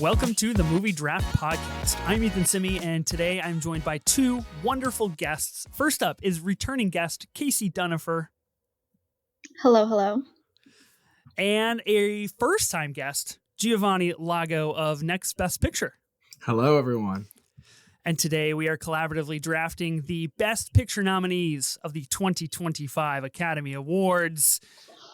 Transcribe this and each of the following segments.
Welcome to the Movie Draft Podcast. I'm Ethan Simi, and today I'm joined by two wonderful guests. First up is returning guest Kasey Dunifer. Hello, hello. And a first-time guest, Giovanni Lago of Next Best Picture. Hello, everyone. And today we are collaboratively drafting the Best Picture nominees of the 2025 Academy Awards.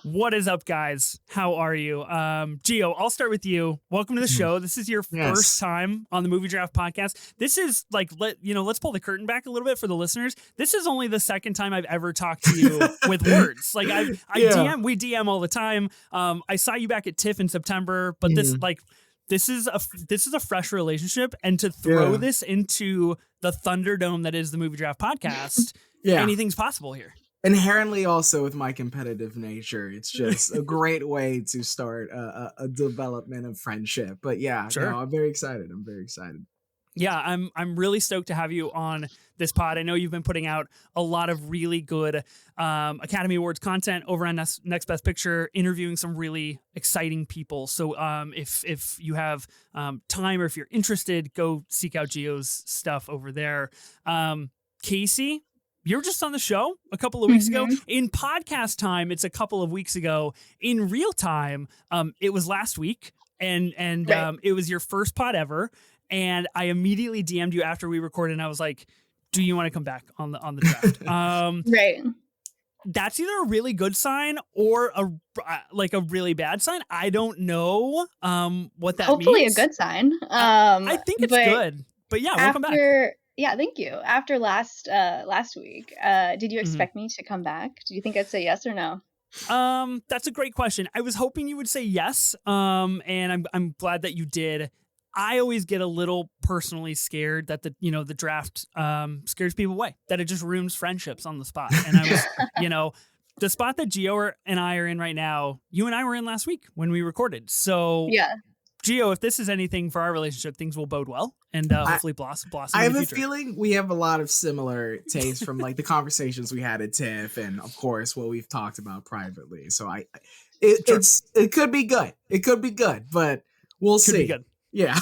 What is up, guys? How are you? Gio, I'll start with you. Welcome to the show. This is your first time on the Movie Draft Podcast. This is like, let's pull the curtain back a little bit for the listeners. This is only the second time I've ever talked to you with words. Like we DM all the time. I saw you back at TIFF in September, but this is a fresh relationship, and to throw this into the Thunderdome that is the Movie Draft Podcast, anything's possible here. Inherently, also with my competitive nature, it's just a great way to start a development of friendship. But I'm very excited. Yeah, I'm really stoked to have you on this pod. I know you've been putting out a lot of really good Academy Awards content over on Next Best Picture, interviewing some really exciting people. So if you have time or if you're interested, go seek out Gio's stuff over there. Kasey, you're just on the show a couple of weeks ago. In podcast time, it's a couple of weeks ago. In real time, it was last week, and it was your first pod ever. And I immediately DM'd you after we recorded, and I was like, "Do you want to come back on the draft?" Right. That's either a really good sign or a really bad sign. I don't know what that means. Hopefully a good sign. I think it's good. But yeah, welcome back. Yeah, thank you. After last week, did you expect me to come back? Do you think I'd say yes or no? That's a great question. I was hoping you would say yes. And I'm glad that you did. I always get a little personally scared that the draft scares people away, that it just ruins friendships on the spot. And I was, the spot that Gio and I are in right now, you and I were in last week when we recorded. So yeah. Gio, if this is anything for our relationship, things will bode well and hopefully blossom. I have a feeling we have a lot of similar tastes from like the conversations we had at TIFF and of course what we've talked about privately. So it could be good. It could be good, but we'll see. Be good. Yeah.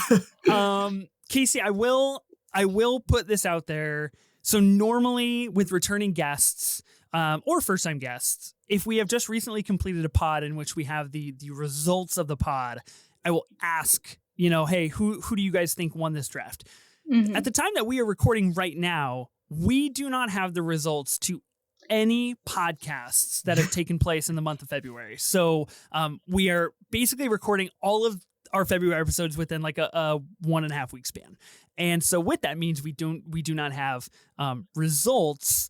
Kasey, I will put this out there. So normally with returning guests or first time guests, if we have just recently completed a pod in which we have the results of the pod, I will ask, hey, who do you guys think won this draft? Mm-hmm. At the time that we are recording right now, we do not have the results to any podcasts that have taken place in the month of February. So we are basically recording all of our February episodes within like a 1.5 week span. And so with that means we do not have results,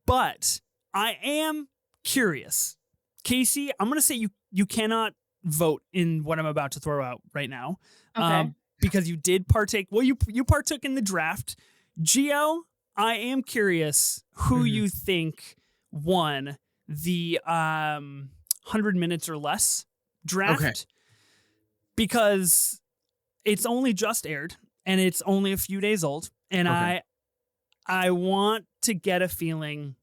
but I am curious. Kasey, I'm going to say you cannot vote in what I'm about to throw out right now. Okay. Because you did partake. Well, you partook in the draft. Gio, I am curious who you think won the 100 minutes or less draft. Okay. Because it's only just aired and it's only a few days old. And I want to get a feeling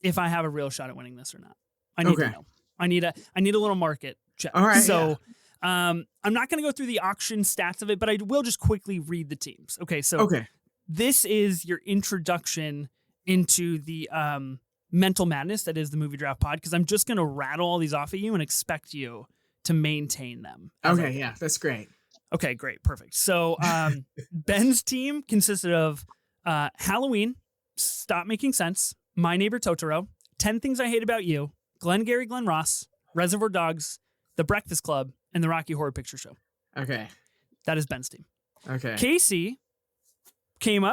if I have a real shot at winning this or not. I need to know. I need a little market check. All right. So I'm not going to go through the auction stats of it, but I will just quickly read the teams. Okay. So this is your introduction into the mental madness that is the Movie Draft Pod, because I'm just going to rattle all these off at you and expect you to maintain them. Okay. Yeah, that's great. Okay, great. Perfect. So Ben's team consisted of Halloween, Stop Making Sense, My Neighbor Totoro, 10 Things I Hate About You, Glengarry Glen Ross, Reservoir Dogs, The Breakfast Club, and The Rocky Horror Picture Show. Okay. That is Ben's team. Okay. Kasey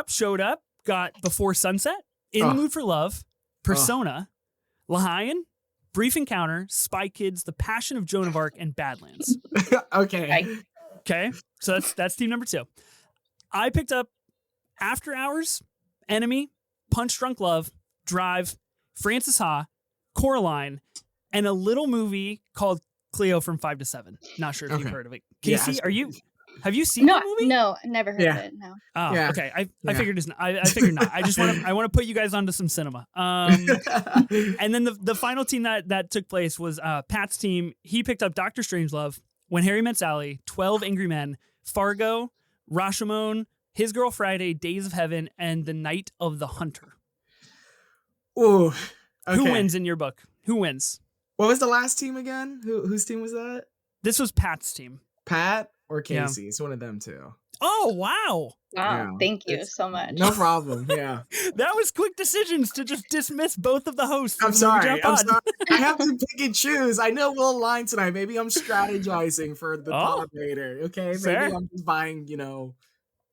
showed up, got Before Sunset, In the Mood for Love, Persona, Lahayan, Brief Encounter, Spy Kids, The Passion of Joan of Arc, and Badlands. Okay. So that's team number 2. I picked up After Hours, Enemy, Punch Drunk Love, Drive, Frances Ha, Coraline, and a little movie called Cleo from 5 to 7. Not sure if you've heard of it. Kasey, have you seen that movie? No, never heard of it. No. Oh, okay. I figured I figured not. I want to put you guys onto some cinema. And then the final team that took place was Pat's team. He picked up Doctor Strangelove, When Harry Met Sally, 12 Angry Men, Fargo, Rashomon, His Girl Friday, Days of Heaven, and The Night of the Hunter. Ooh. Okay. Who wins in your book? Who wins? What was the last team again? Whose team was that? This was Pat's team. Pat or Yeah. Kasey? It's one of them two. Oh, wow. Wow, Yeah, thank you it's- so much. No problem. Yeah. That was quick decisions to just dismiss both of the hosts. I'm of the Movie sorry. Jump Pod. I have to pick and choose. I know we'll align tonight. Maybe I'm strategizing for the pod later. Okay. Maybe fair. I'm just buying,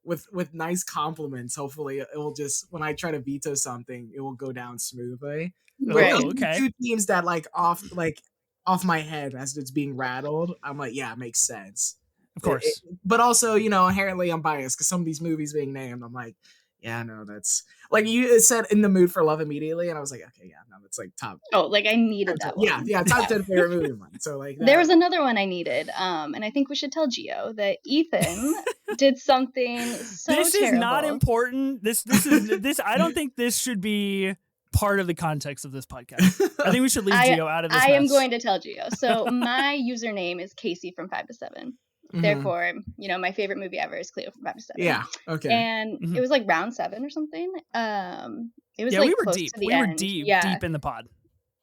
with nice compliments. Hopefully it will just, when I try to veto something, it will go down smoothly. Right. Oh, okay. Two teams that off my head as it's being rattled. I'm like, yeah, it makes sense. Of course. But also, inherently I'm biased because some of these movies being named, I'm like, yeah, no, that's like you said In the Mood for Love immediately, and I was like, okay, yeah, no, that's like top. Oh, like I needed that one. Yeah, top 10 favorite movie of mine. So like There was another one I needed, and I think we should tell Gio that Ethan did something so This terrible. is not important. This is I don't think this should be part of the context of this podcast. I think we should leave Gio out of this. I am mess. going to tell Gio. So my username is Kasey from 5 to 7. Mhm. Therefore, my favorite movie ever is Cleo from 5 to 7. Yeah, okay. And Mhm. it was like round 7 or something. It was Yeah, like we were close deep. to the We end. were deep Yeah. in the pod.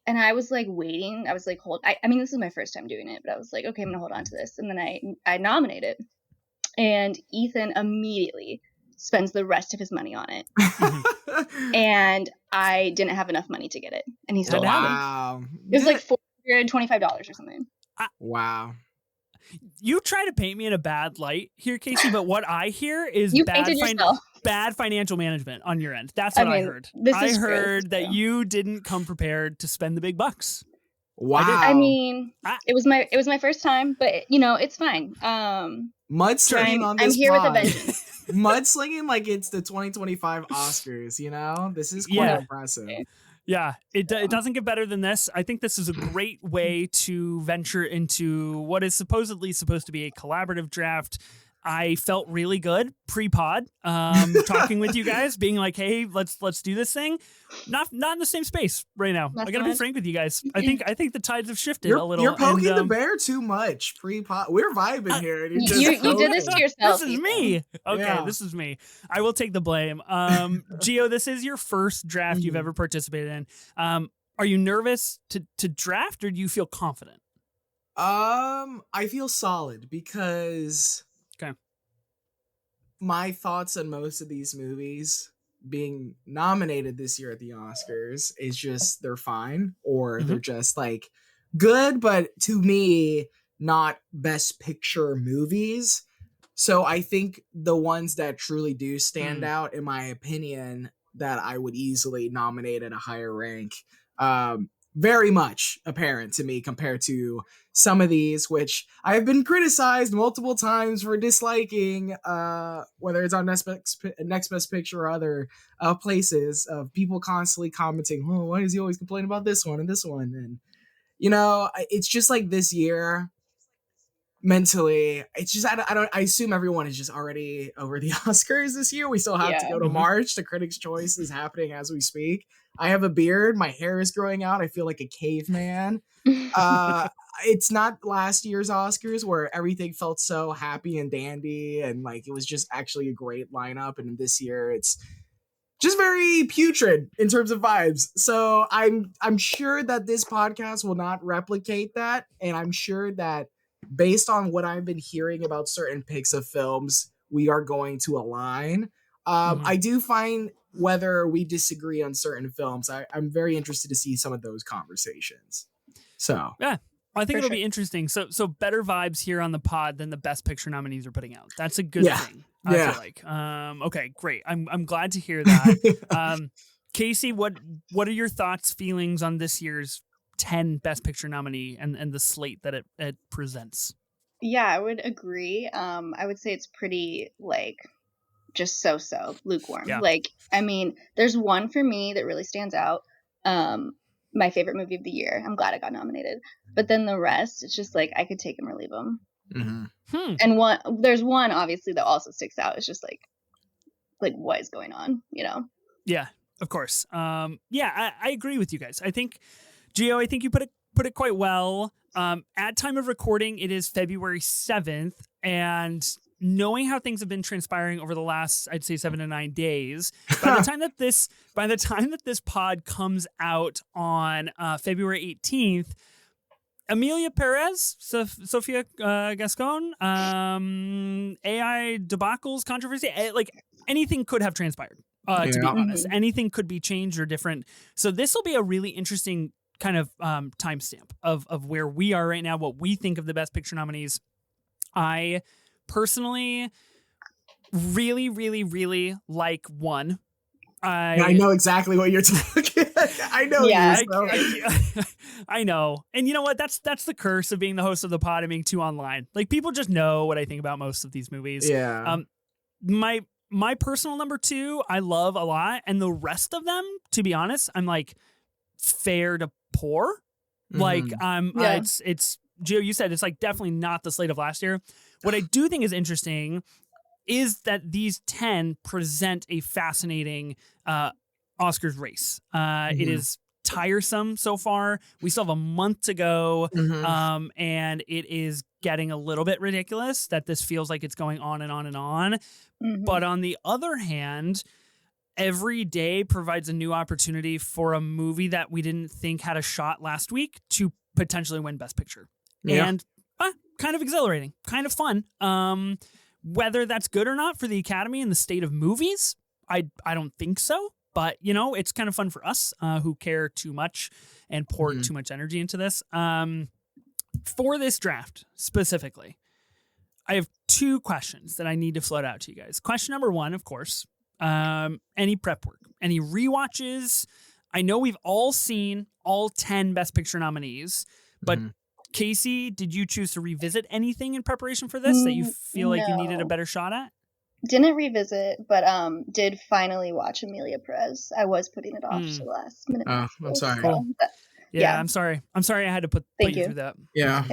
And I was like waiting. I was like, I mean, this is my first time doing it, but I was like, okay, I'm gonna hold on to this. And then I nominated, and Ethan immediately spends the rest of his money on it. And I didn't have enough money to get it, and he stole it. Wow. It was like $425 or something. Wow. You try to paint me in a bad light here, Kasey, but what I hear is You bad, painted yourself. bad financial management on your end. That's what I heard. This I is true. heard that you didn't come prepared to spend the big bucks. Wow. I mean, I- it was my first time, but it's fine. Mudslinging on I'm this here with a pod. vengeance. Mudslinging like it's the 2025 Oscars, This is quite Yeah. impressive. Yeah, it doesn't get better than this. I think this is a great way to venture into what is supposedly supposed to be a collaborative draft. I felt really good pre-pod, talking with you guys, being like, "Hey, let's do this thing." Not in the same space right now. I gotta be frank with you guys. I think the tides have shifted a little. You're poking and, the bear too much. Pre-pod, we're vibing here. And You did this to yourself. This is Ethan. me. Okay, Yeah. this is me. I will take the blame. Gio, this is your first draft you've Mhm. ever participated in. Are you nervous to draft, or do you feel confident? I feel solid because Okay. my thoughts on most of these movies being nominated this year at the Oscars is just they're fine or they're just like good, but to me, not best picture movies. So I think the ones that truly do stand out, in my opinion, that I would easily nominate at a higher rank, very much apparent to me compared to some of these, which I've been criticized multiple times for disliking, whether it's on Next Best Picture or other places, of people constantly commenting, "Oh, why does he always complain about this one and this one?" And it's just like this year. Mentally, it's just I assume everyone is just already over the Oscars this year. We still have to go to March. The Critics' Choice is happening as we speak. I have a beard. My hair is growing out. I feel like a caveman. It's not last year's Oscars where everything felt so happy and dandy and like it was just actually a great lineup. And this year it's just very putrid in terms of vibes. So I'm sure that this podcast will not replicate that, and I'm sure that based on what I've been hearing about certain picks of films, we are going to align. I do find whether we disagree on certain films, I'm very interested to see some of those conversations. So yeah, I think it'll be interesting. So better vibes here on the pod than the Best Picture nominees are putting out. That's a good thing. I feel like. Okay, great. I'm glad to hear that. Kasey, what are your thoughts, feelings on this year's 10 Best Picture nominee and the slate that it presents? Yeah, I would agree. I would say it's pretty just so lukewarm. Yeah. I mean, there's one for me that really stands out. My favorite movie of the year. I'm glad I got nominated. But then the rest, it's just I could take them or leave them. Mm-hmm. And there's one obviously that also sticks out. It's just like what is going on, Yeah, of course. Yeah, I agree with you guys. I think, Gio, you put it quite well. At time of recording, it is February 7th, and knowing how things have been transpiring over the last, I'd say 7 to 9 days, by the time that this pod comes out on February 18th, Amelia Perez, Sofia Gascon, AI debacles, controversy, like anything could have transpired. To be honest, anything could be changed or different. So this will be a really interesting kind of timestamp of where we are right now, what we think of the Best Picture nominees. I personally really, really, really like one. I know exactly what you're talking. I know. Yeah, I know. And you know what? That's the curse of being the host of the pod and being too online. Like, people just know what I think about most of these movies. Yeah. My personal number 2, I love a lot, and the rest of them, to be honest, I'm like fair to poor. Like, it's Gio, you said it's like definitely not the slate of last year. What I do think is interesting is that these 10 present a fascinating Oscars race. It is tiresome so far. We still have a month to go, and it is getting a little bit ridiculous that this feels like it's going on and on and on. But on the other hand, every day provides a new opportunity for a movie that we didn't think had a shot last week to potentially win Best Picture. And kind of exhilarating, kind of fun. Whether that's good or not for the Academy and the state of movies, I don't think so. But, you know, it's kind of fun for us who care too much and pour too much energy into this. For this draft specifically, I have 2 questions that I need to float out to you guys. Question number 1, of course, any prep work, any rewatches. I know we've all seen all 10 Best Picture nominees, but Kasey, did you choose to revisit anything in preparation for this that you feel like you needed a better shot at? Didn't revisit, but did finally watch Amelia Perez. I was putting it off to the last minute. Oh, I'm sorry. Cool. Yeah, I'm sorry. I'm sorry I had to put you through that. Yeah.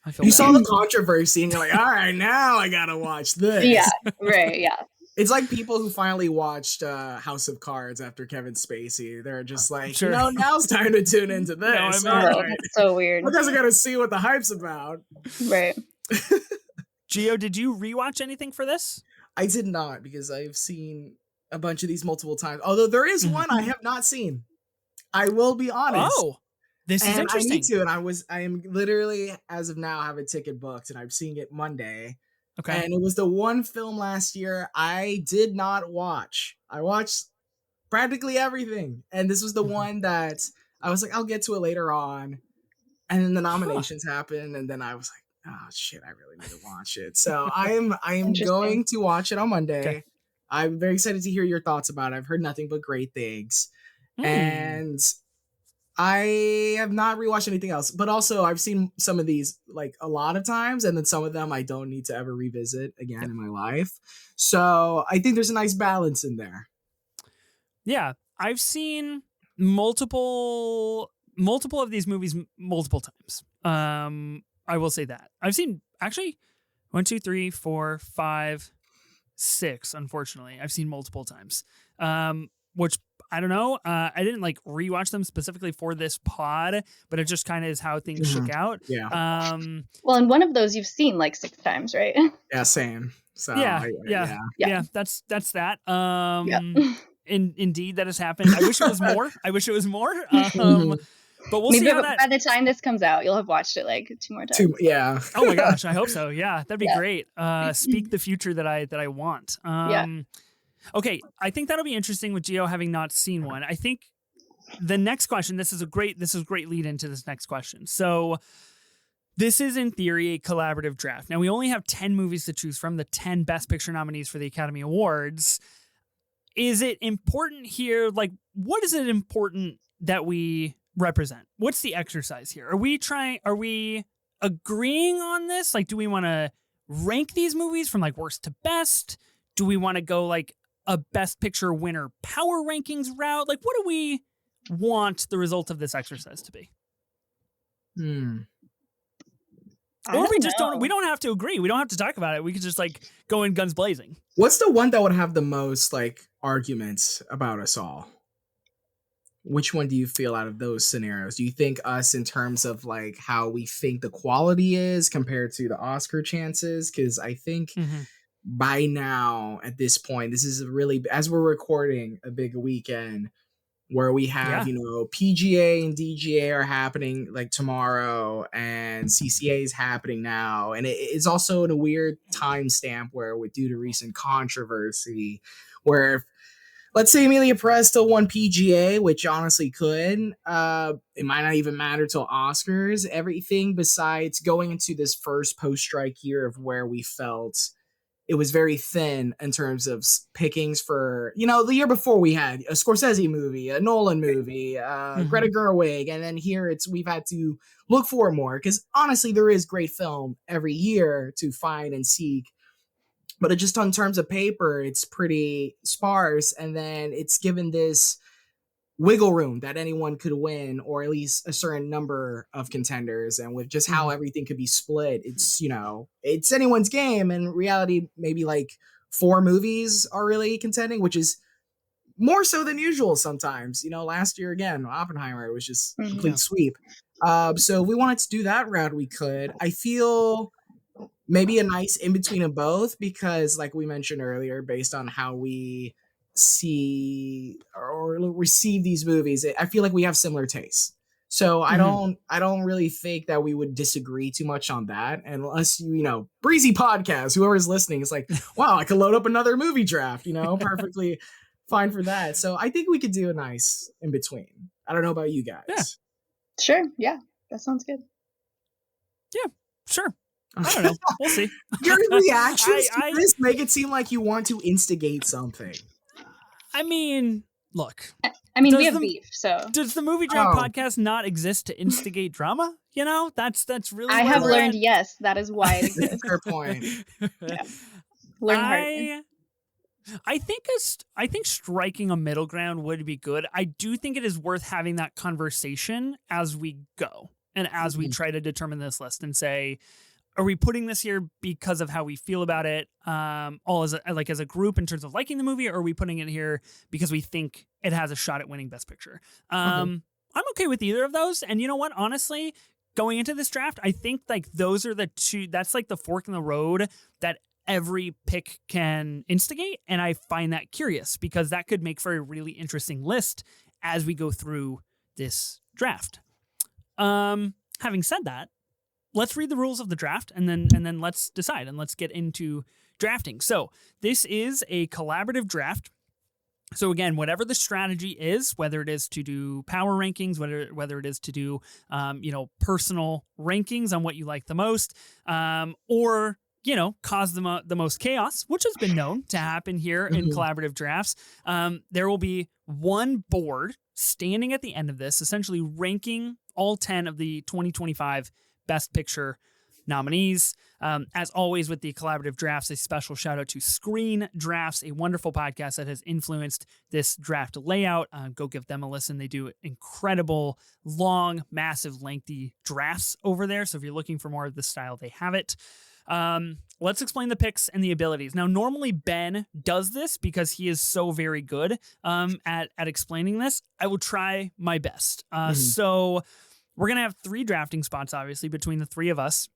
I feel you bad. saw the controversy and you're like, all right, now I gotta watch this. Yeah, right, yeah. It's like people who finally watched House of Cards after Kevin Spacey. They're just like, Sure. no, now's time to tune into this. It's so weird. Because I gotta see what the hype's about. Right. Gio, did you rewatch anything for this? I did not, because I've seen a bunch of these multiple times. Although there is one I have not seen. I will be honest. Oh, this is interesting. I need to, and I am literally, as of now, have a ticket booked, and I'm seeing it Monday. Okay. And it was the one film last year I did not watch. I watched practically everything. And this was the one that I was like, I'll get to it later on. And then the nominations happened, and then I was like, oh shit, I really need to watch it. So I am going to watch it on Monday. Okay. I'm very excited to hear your thoughts about it. I've heard nothing but great things. And I have not rewatched anything else, but also I've seen some of these like a lot of times, and then some of them I don't need to ever revisit again in my life. So I think there's a nice balance in there. Yeah, I've seen multiple of these movies multiple times. I will say that I've seen actually 1, 2, 3, 4, 5, 6. Unfortunately, I've seen multiple times. Which I don't know. I didn't like rewatch them specifically for this pod, but it just kind of is how things shook out. Yeah. Well, and one of those you've seen like 6 times, right? Yeah, same. So yeah. That's that. Indeed, that has happened. I wish it was more. But we'll see how that. By the time this comes out, you'll have watched it like 2 more times. Yeah. Oh my gosh, I hope so. Yeah, that'd be great. Speak the future that I want. Okay, I think that'll be interesting with Gio having not seen one. I think the next question, this is a great lead into this next question. So this is in theory a collaborative draft. Now we only have 10 movies to choose from, the 10 Best Picture nominees for the Academy Awards. Is it important here? Like, what is it important that we represent? What's the exercise here? Are we agreeing on this? Like, do we want to rank these movies from like worst to best? Do we want to go like a Best Picture winner power rankings route? Like, what do we want the result of this exercise to be? Or we just don't have to agree. We don't have to talk about it. We could just like go in guns blazing. What's the one that would have the most like arguments about us all? Which one do you feel out of those scenarios? Do you think us in terms of like how we think the quality is compared to the Oscar chances? Because I think by now at this point, this is really, as we're recording, a big weekend where we have, PGA and DGA are happening like tomorrow, and CCA is happening now. And it's also in a weird timestamp where, due to recent controversy, where if, let's say Amelia Perez still won PGA, which honestly could, it might not even matter till Oscars. Everything besides going into this first post-strike year of where we felt it was very thin in terms of pickings for, the year before we had a Scorsese movie, a Nolan movie, Greta Gerwig, and then here we've had to look for more, because honestly there is great film every year to find and seek, but it just, in terms of paper, it's pretty sparse, and then it's given this wiggle room that anyone could win, or at least a certain number of contenders. And with just how everything could be split, it's, it's anyone's game. And in reality, maybe like 4 movies are really contending, which is more so than usual sometimes. Last year, again, Oppenheimer was just a complete sweep. So if we wanted to do that route, we could. I feel maybe a nice in between of both, because like we mentioned earlier, based on how we see or receive these movies, I feel like we have similar tastes. So I don't really think that we would disagree too much on that, unless Breezy Podcast, whoever's listening, is like, wow, I could load up another movie draft, perfectly fine for that. So I think we could do a nice in between. I don't know about you guys. Yeah. Sure. Yeah, that sounds good. Yeah, sure. I don't know. We'll see. Your reactions to this make it seem like you want to instigate something. I mean, look. We have beef, so. Does the Movie Draft Podcast not exist to instigate drama? That's really. I have learned, yes, that is why it exists. Fair point. Yeah. Learn hard. I think striking a middle ground would be good. I do think it is worth having that conversation as we go and as we try to determine this list and say, are we putting this here because of how we feel about it, all as a group in terms of liking the movie, or are we putting it here because we think it has a shot at winning Best Picture? I'm okay with either of those. And you know what? Honestly, going into this draft, I think like those are the two. That's like the fork in the road that every pick can instigate, and I find that curious because that could make for a really interesting list as we go through this draft. Having said that, let's read the rules of the draft and then let's decide and let's get into drafting. So this is a collaborative draft. So again, whatever the strategy is, whether it is to do power rankings, whether it is to do personal rankings on what you like the most, or cause the most chaos, which has been known to happen here in collaborative drafts. There will be one board standing at the end of this, essentially ranking all 10 of the 2025 Best Picture nominees. As always with the collaborative drafts, a special shout out to Screen Drafts, a wonderful podcast that has influenced this draft layout. Go give them a listen. They do incredible, long, massive, lengthy drafts over there. So if you're looking for more of this style, they have it. Let's explain the picks and the abilities. Now, normally Ben does this because he is so very good at explaining this. I will try my best. So we're going to have 3 drafting spots, obviously, between the 3 of us.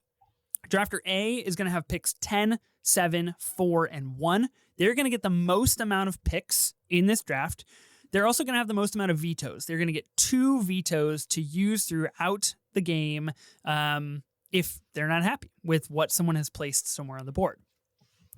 Drafter A is going to have picks 10, 7, 4, and 1. They're going to get the most amount of picks in this draft. They're also going to have the most amount of vetoes. They're going to get 2 vetoes to use throughout the game if they're not happy with what someone has placed somewhere on the board.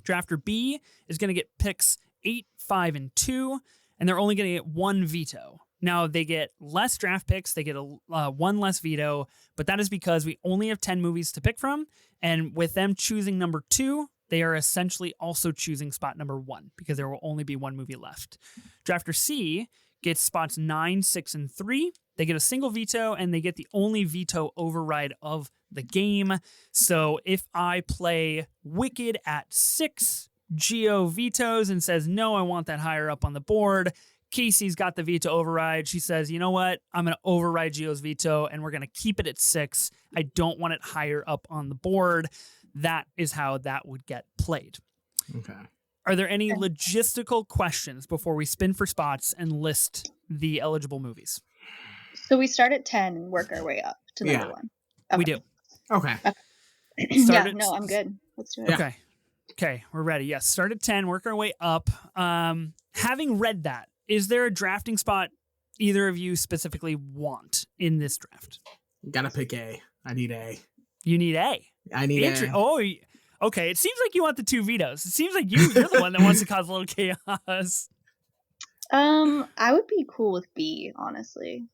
Drafter B is going to get picks 8, 5, and 2, and they're only going to get 1 veto. Now, they get less draft picks, they get one less veto, but that is because we only have 10 movies to pick from, and with them choosing number 2, they are essentially also choosing spot number 1, because there will only be 1 movie left. Drafter C gets spots 9, 6, and 3. They get a single veto, and they get the only veto override of the game. So if I play Wicked at 6, Geo vetoes and says, no, I want that higher up on the board. Kasey's got the veto override. She says, you know what? I'm going to override Geo's veto, and we're going to keep it at 6. I don't want it higher up on the board. That is how that would get played. Okay. Are there any logistical questions before we spin for spots and list the eligible movies? So we start at 10 and work our way up to number 1. Okay. We do. Okay. Yeah, no, I'm good. Let's do it. Okay. Okay, we're ready. Yes, start at 10, work our way up. Having read that, is there a drafting spot either of you specifically want in this draft? Gotta pick A. I need A. You need A. I need A. Oh, okay. It seems like you want the 2 vetoes. It seems like you're the one that wants to cause a little chaos. I would be cool with B, honestly.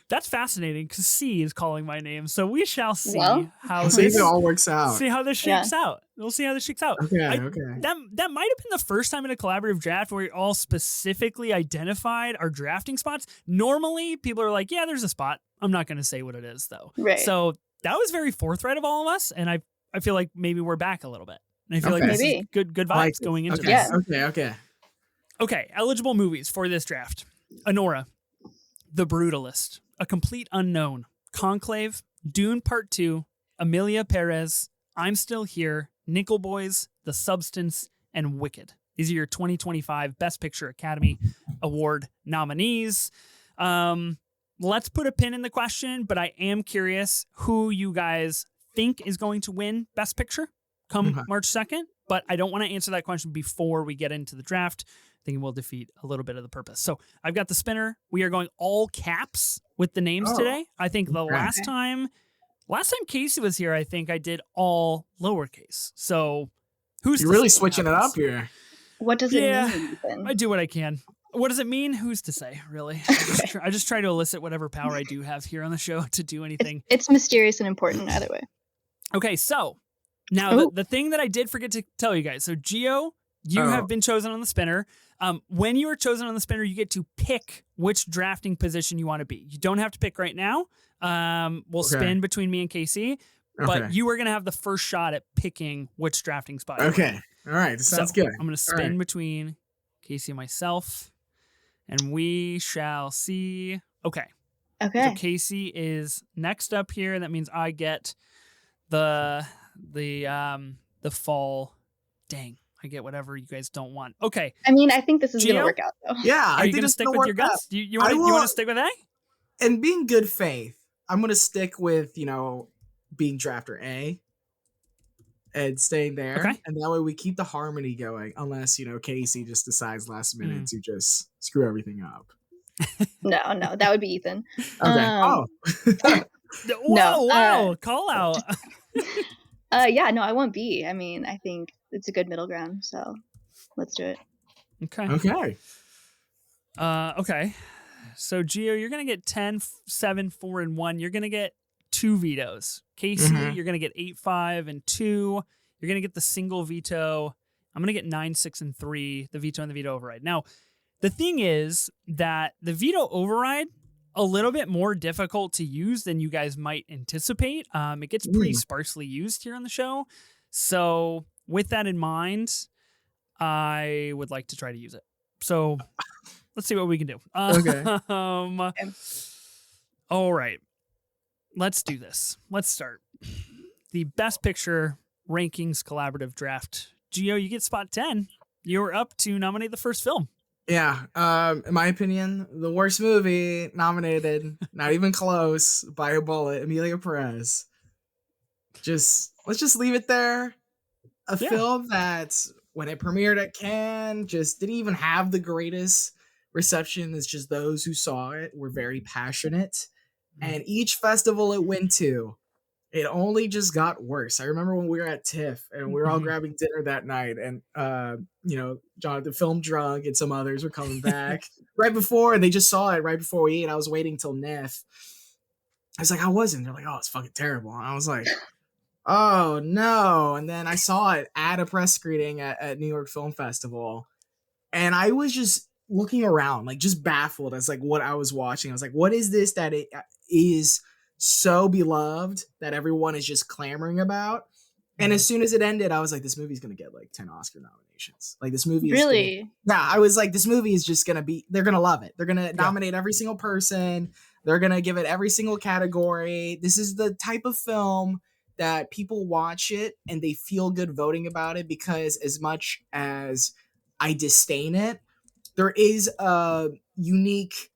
That's fascinating because C is calling my name. So we shall see how see if it all works out. See how this shakes out. We'll see how this shakes out. Okay. That might have been the first time in a collaborative draft where we all specifically identified our drafting spots. Normally, people are like, "Yeah, there's a spot. I'm not going to say what it is, though." Right. So that was very forthright of all of us, and I feel like maybe we're back a little bit. And I feel like this is good vibes going into this. Okay. Eligible movies for this draft: Anora, The Brutalist, A Complete Unknown, Conclave, Dune Part 2, Amelia Perez, I'm Still Here, Nickel Boys, The Substance, and Wicked. These are your 2025 Best Picture Academy Award nominees. Let's put a pin in the question, but I am curious who you guys think is going to win Best Picture come March 2nd, but I don't want to answer that question before we get into the draft. I think it will defeat a little bit of the purpose. So I've got the spinner. We are going all caps with the names today. I think the last time Kasey was here, I think I did all lowercase. So you're really switching it up here. What does it mean, Ethan? I do what I can. What does it mean? Who's to say, really? I just try to elicit whatever power I do have here on the show to do anything. It's mysterious and important either way. Okay, so now the thing that I did forget to tell you guys. So Gio, you have been chosen on the spinner. When you are chosen on the spinner, you get to pick which drafting position you want to be. You don't have to pick right now. We'll spin between me and Kasey, but you are going to have the first shot at picking which drafting spot. Okay. All right. This sounds good. I'm going to spin between Kasey and myself, and we shall see. Okay. So Kasey is next up here. That means I get the fall. Dang. I get whatever you guys don't want. Okay. I mean, I think this is going to work out, though. Yeah. Are you going to stick with your guts? You want to stick with A? And being good faith, I'm going to stick with, being drafter A and staying there. Okay. And that way we keep the harmony going, unless, Kasey just decides last minute to just screw everything up. No, that would be Ethan. Okay. Wow. Call out. I want B. I mean, I think it's a good middle ground, so let's do it. Okay. Okay. So Gio, you're gonna get 10, 7, 4, and 1. You're gonna get 2 vetoes. Kasey, you're gonna get 8, 5, and 2. You're gonna get the single veto. I'm gonna get 9, 6, and 3. The veto and the veto override. Now, the thing is that the veto override a little bit more difficult to use than you guys might anticipate. It gets pretty sparsely used here on the show. So with that in mind, I would like to try to use it. So let's see what we can do. All right. Let's do this. Let's start. The Best Picture Rankings Collaborative Draft. Gio, you get spot 10. You're up to nominate the first film. Yeah. In my opinion, the worst movie nominated, not even close, by a bullet, Amelia Perez. Let's just leave it there. A film that, when it premiered at Cannes, just didn't even have the greatest reception. It's just those who saw it were very passionate. And each festival it went to, it only just got worse. I remember when we were at TIFF and we were all grabbing dinner that night, and Jonathan Film Drunk and some others were coming back right before, and they just saw it right before we ate. I was waiting till NIF. I was like, how was it? And they're like, oh, it's fucking terrible. And I was like, oh no. And then I saw it at a press screening at New York Film Festival, and I was just looking around, like just baffled as like what I was watching. I was like, what is this that it is so beloved that everyone is just clamoring about? And as soon as it ended, I was like, this movie's gonna get like 10 Oscar nominations. Like, this movie is really I was like, this movie is just gonna be, they're gonna love it. They're gonna nominate every single person. They're gonna give it every single category. This is the type of film that people watch it and they feel good voting about it, because as much as I disdain it, there is a unique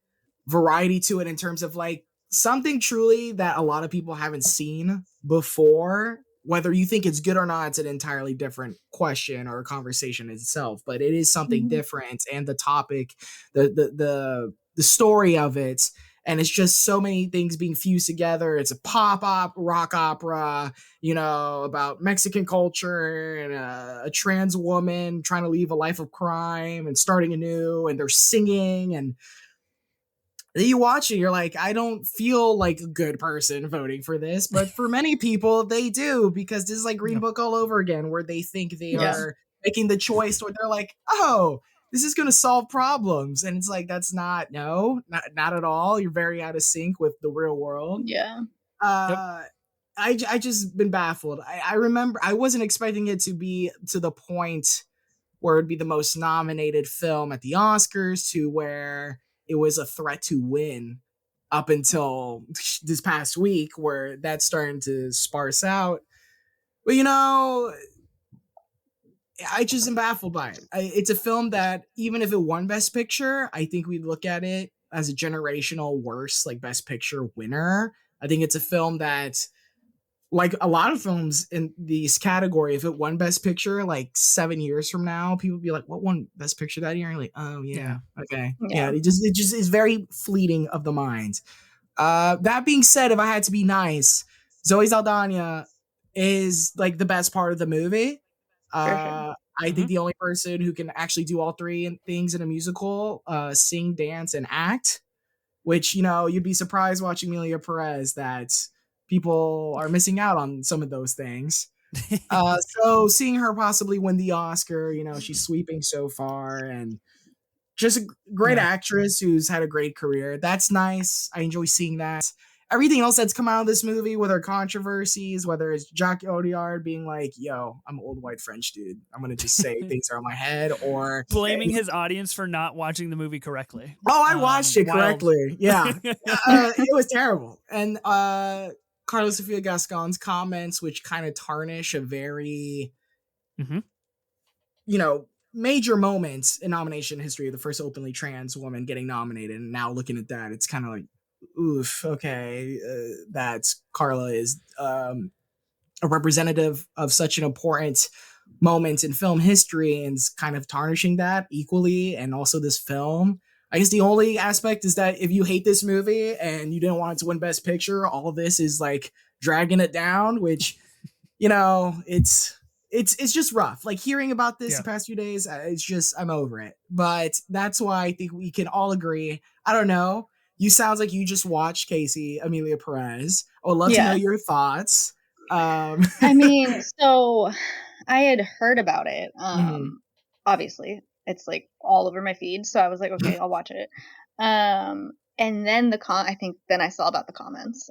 variety to it in terms of like something truly that a lot of people haven't seen before whether you think it's good or not, it's an entirely different question or conversation itself, but it is something different. And the topic, the story of it, and it's just so many things being fused together. It's a rock opera, about Mexican culture and a trans woman trying to leave a life of crime and starting anew, and they're singing, and you watch it, you're like, I don't feel like a good person voting for this, but for many people, they do, because this is like Green Book all over again, where they think they are making the choice where they're like, oh, this is going to solve problems. And it's like, that's not at all. You're very out of sync with the real world. Yeah. I just been baffled. I remember I wasn't expecting it to be to the point where it'd be the most nominated film at the Oscars, to where it was a threat to win up until this past week, where that's starting to sparse out. But I just am baffled by it. It's a film that, even if it won Best Picture, I think we'd look at it as a generational worse, like, Best Picture winner. I think it's a film that, like a lot of films in this category, if it won Best Picture like 7 years from now, people be like, what won Best Picture that year? And like, oh yeah. Okay. Yeah. It just is very fleeting of the mind. That being said, if I had to be nice, Zoe Saldana is like the best part of the movie. I think the only person who can actually do all three things in a musical, sing, dance, and act, which, you'd be surprised watching Emilia Perez that people are missing out on some of those things. So seeing her possibly win the Oscar, she's sweeping so far, and just a great actress who's had a great career. That's nice. I enjoy seeing that. Everything else that's come out of this movie, whether controversies, whether it's Jacques Audiard being like, yo, I'm an old white French dude, I'm going to just say things are on my head, or blaming his audience for not watching the movie correctly. Oh, I watched it correctly. Yeah. It was terrible. And Carlos Sofia Gascon's comments, which kind of tarnish a very, major moment in nomination history of the first openly trans woman getting nominated. And now looking at that, it's kind of like, oof, okay, that Carla is a representative of such an important moment in film history, and is kind of tarnishing that equally. And also this film, I guess the only aspect is that if you hate this movie and you didn't want it to win Best Picture, all of this is like dragging it down, which, it's just rough. Like, hearing about this the past few days, it's just, I'm over it. But that's why I think we can all agree. I don't know. You sounds like you just watched Kasey, Emilia Perez. I would love to know your thoughts. I mean, so I had heard about it. Obviously, it's like all over my feed, so I was like, okay, I'll watch it. And then then I saw about the comments.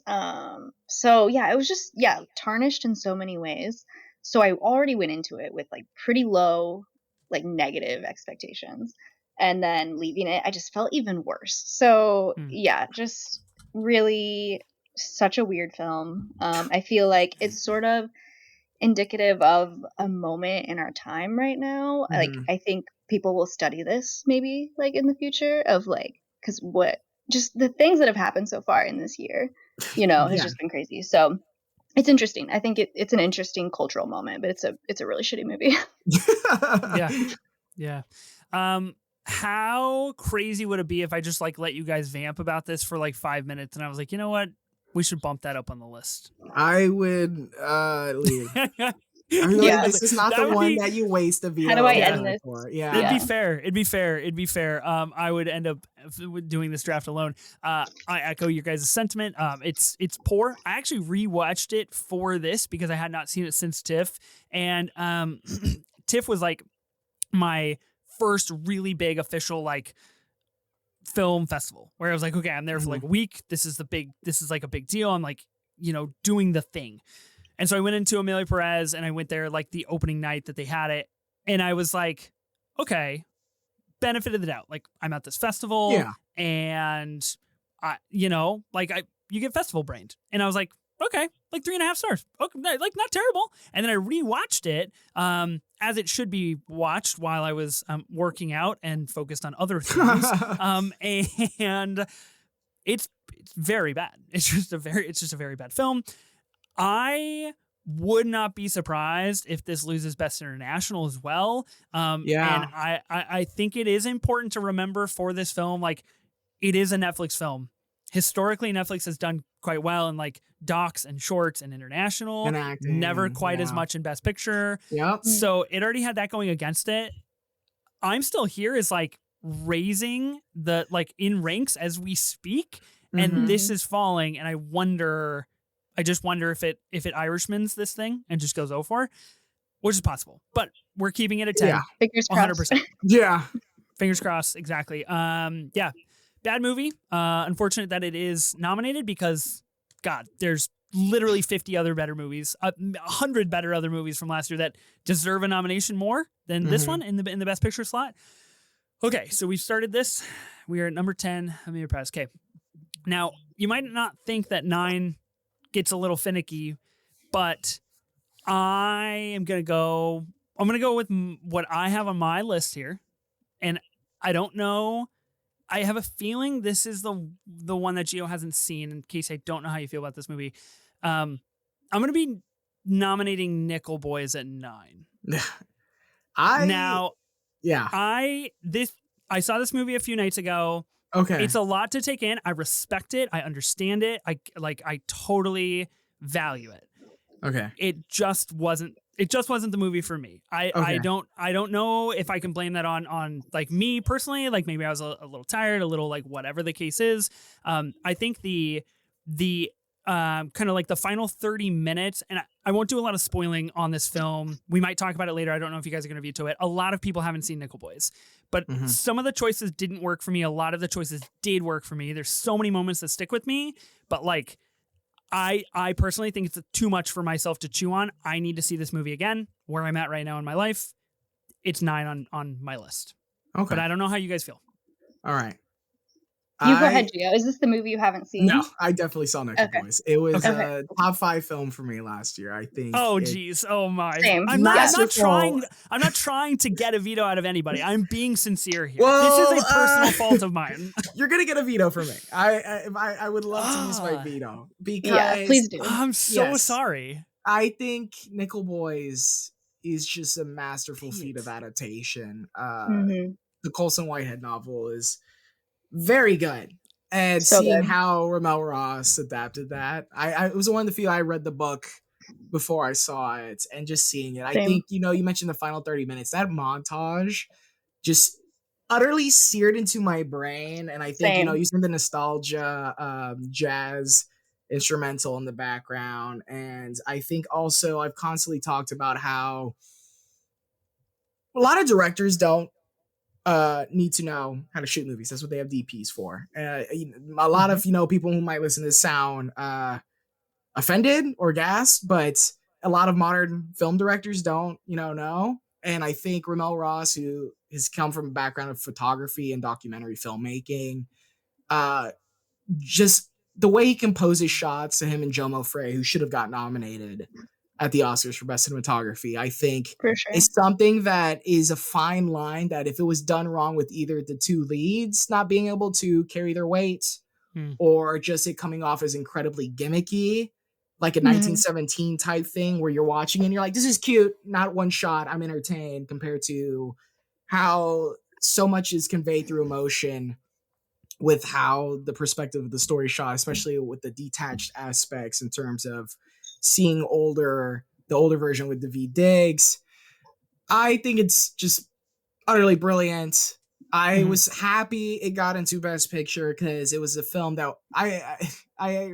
So yeah, it was just tarnished in so many ways. So I already went into it with like pretty low, like, negative expectations, and then leaving it, I just felt even worse. So yeah, just really such a weird film. I feel like it's sort of indicative of a moment in our time right now. Like, I think people will study this maybe like in the future, of like, because just the things that have happened so far in this year, has just been crazy. So it's interesting. I think it's an interesting cultural moment, but it's a really shitty movie. Yeah. How crazy would it be if I just like let you guys vamp about this for like 5 minutes, and I was like, you know what? We should bump that up on the list. I would leave. This is not the one that you waste a veto. How do I end this? For. Yeah. It'd be fair. I would end up doing this draft alone. I echo your guys' sentiment. It's poor. I actually rewatched it for this because I had not seen it since TIFF, and TIFF was like my first really big official like film festival, where I was like, okay, I'm there for like a week. This is like a big deal. I'm like, doing the thing. And so I went into Emilia Perez, and I went there like the opening night that they had it. And I was like, okay, benefit of the doubt. Like, I'm at this festival and you get festival brained. And I was like, okay, like 3.5 stars. Okay, like not terrible. And then I rewatched it as it should be watched while I was working out and focused on other things. And it's very bad. It's just a very bad film. I would not be surprised if this loses Best International as well. Yeah. And I think it is important to remember for this film, like, it is a Netflix film. Historically, Netflix has done quite well in like docs and shorts and international, And acting, never quite as much in Best Picture. Yep. So it already had that going against it. I'm Still Here is like raising the like in ranks as we speak, and this is falling. And I just wonder if it Irishmans this thing and just goes 0-4, which is possible. But we're keeping it at 10. Yeah. Fingers crossed. 100%. Yeah. Fingers crossed. Exactly. Yeah. Bad movie. Unfortunate that it is nominated because, God, there's literally 50 other better movies, 100 better other movies from last year that deserve a nomination more than this one in the Best Picture slot. Okay, so we've started this. We are at number 10. Let me press. Okay. Now, you might not think that 9 gets a little finicky, but I'm going to go with what I have on my list here. And I don't know. I have a feeling this is the one that Gio hasn't seen. In case I don't know how you feel about this movie, I'm going to be nominating Nickel Boys at 9. I saw this movie a few nights ago. Okay, it's a lot to take in. I respect it. I understand it. I totally value it. Okay, it just wasn't the movie for me. I don't know if I can blame that on like me personally. Like maybe I was a little tired, a little like whatever the case is. I think the kind of like the final 30 minutes, and I won't do a lot of spoiling on this film. We might talk about it later. I don't know if you guys are going to veto it. A lot of people haven't seen Nickel Boys, but some of the choices didn't work for me. A lot of the choices did work for me. There's so many moments that stick with me, but like, I personally think it's too much for myself to chew on. I need to see this movie again. Where I'm at right now in my life, it's 9 on my list. Okay. But I don't know how you guys feel. All right. Go ahead, Gio. Is this the movie you haven't seen? No, I definitely saw Nickel Boys. It was a top 5 film for me last year, I think. Oh, geez. Oh, my. Same. I'm not trying to get a veto out of anybody. I'm being sincere here. Well, this is a personal fault of mine. You're going to get a veto from me. I would love to use my veto. Because please do. I'm so sorry. I think Nickel Boys is just a masterful feat of adaptation. The Colson Whitehead novel is very good, and so seeing good. how Ramel Ross adapted that, I it was one of the few I read the book before I saw it, and just seeing it, I think you mentioned the final 30 minutes, that montage just utterly seared into my brain, and I think using the nostalgia jazz instrumental in the background, and I think also I've constantly talked about how a lot of directors don't need to know how to shoot movies. That's what they have DPs for. A lot of people who might listen to this sound offended or gassed, but a lot of modern film directors don't know. And I think Ramel Ross, who has come from a background of photography and documentary filmmaking, just the way he composes shots, to him and Joe Frey, who should have got nominated at the Oscars for Best Cinematography, I think is something that is a fine line that if it was done wrong with either the two leads not being able to carry their weight or just it coming off as incredibly gimmicky, like a 1917 type thing where you're watching and you're like, this is cute, not one shot, I'm entertained, compared to how so much is conveyed through emotion with how the perspective of the story shot, especially with the detached aspects in terms of seeing the older version with Daveed Diggs. I think it's just utterly brilliant. I was happy it got into Best Picture because it was a film that I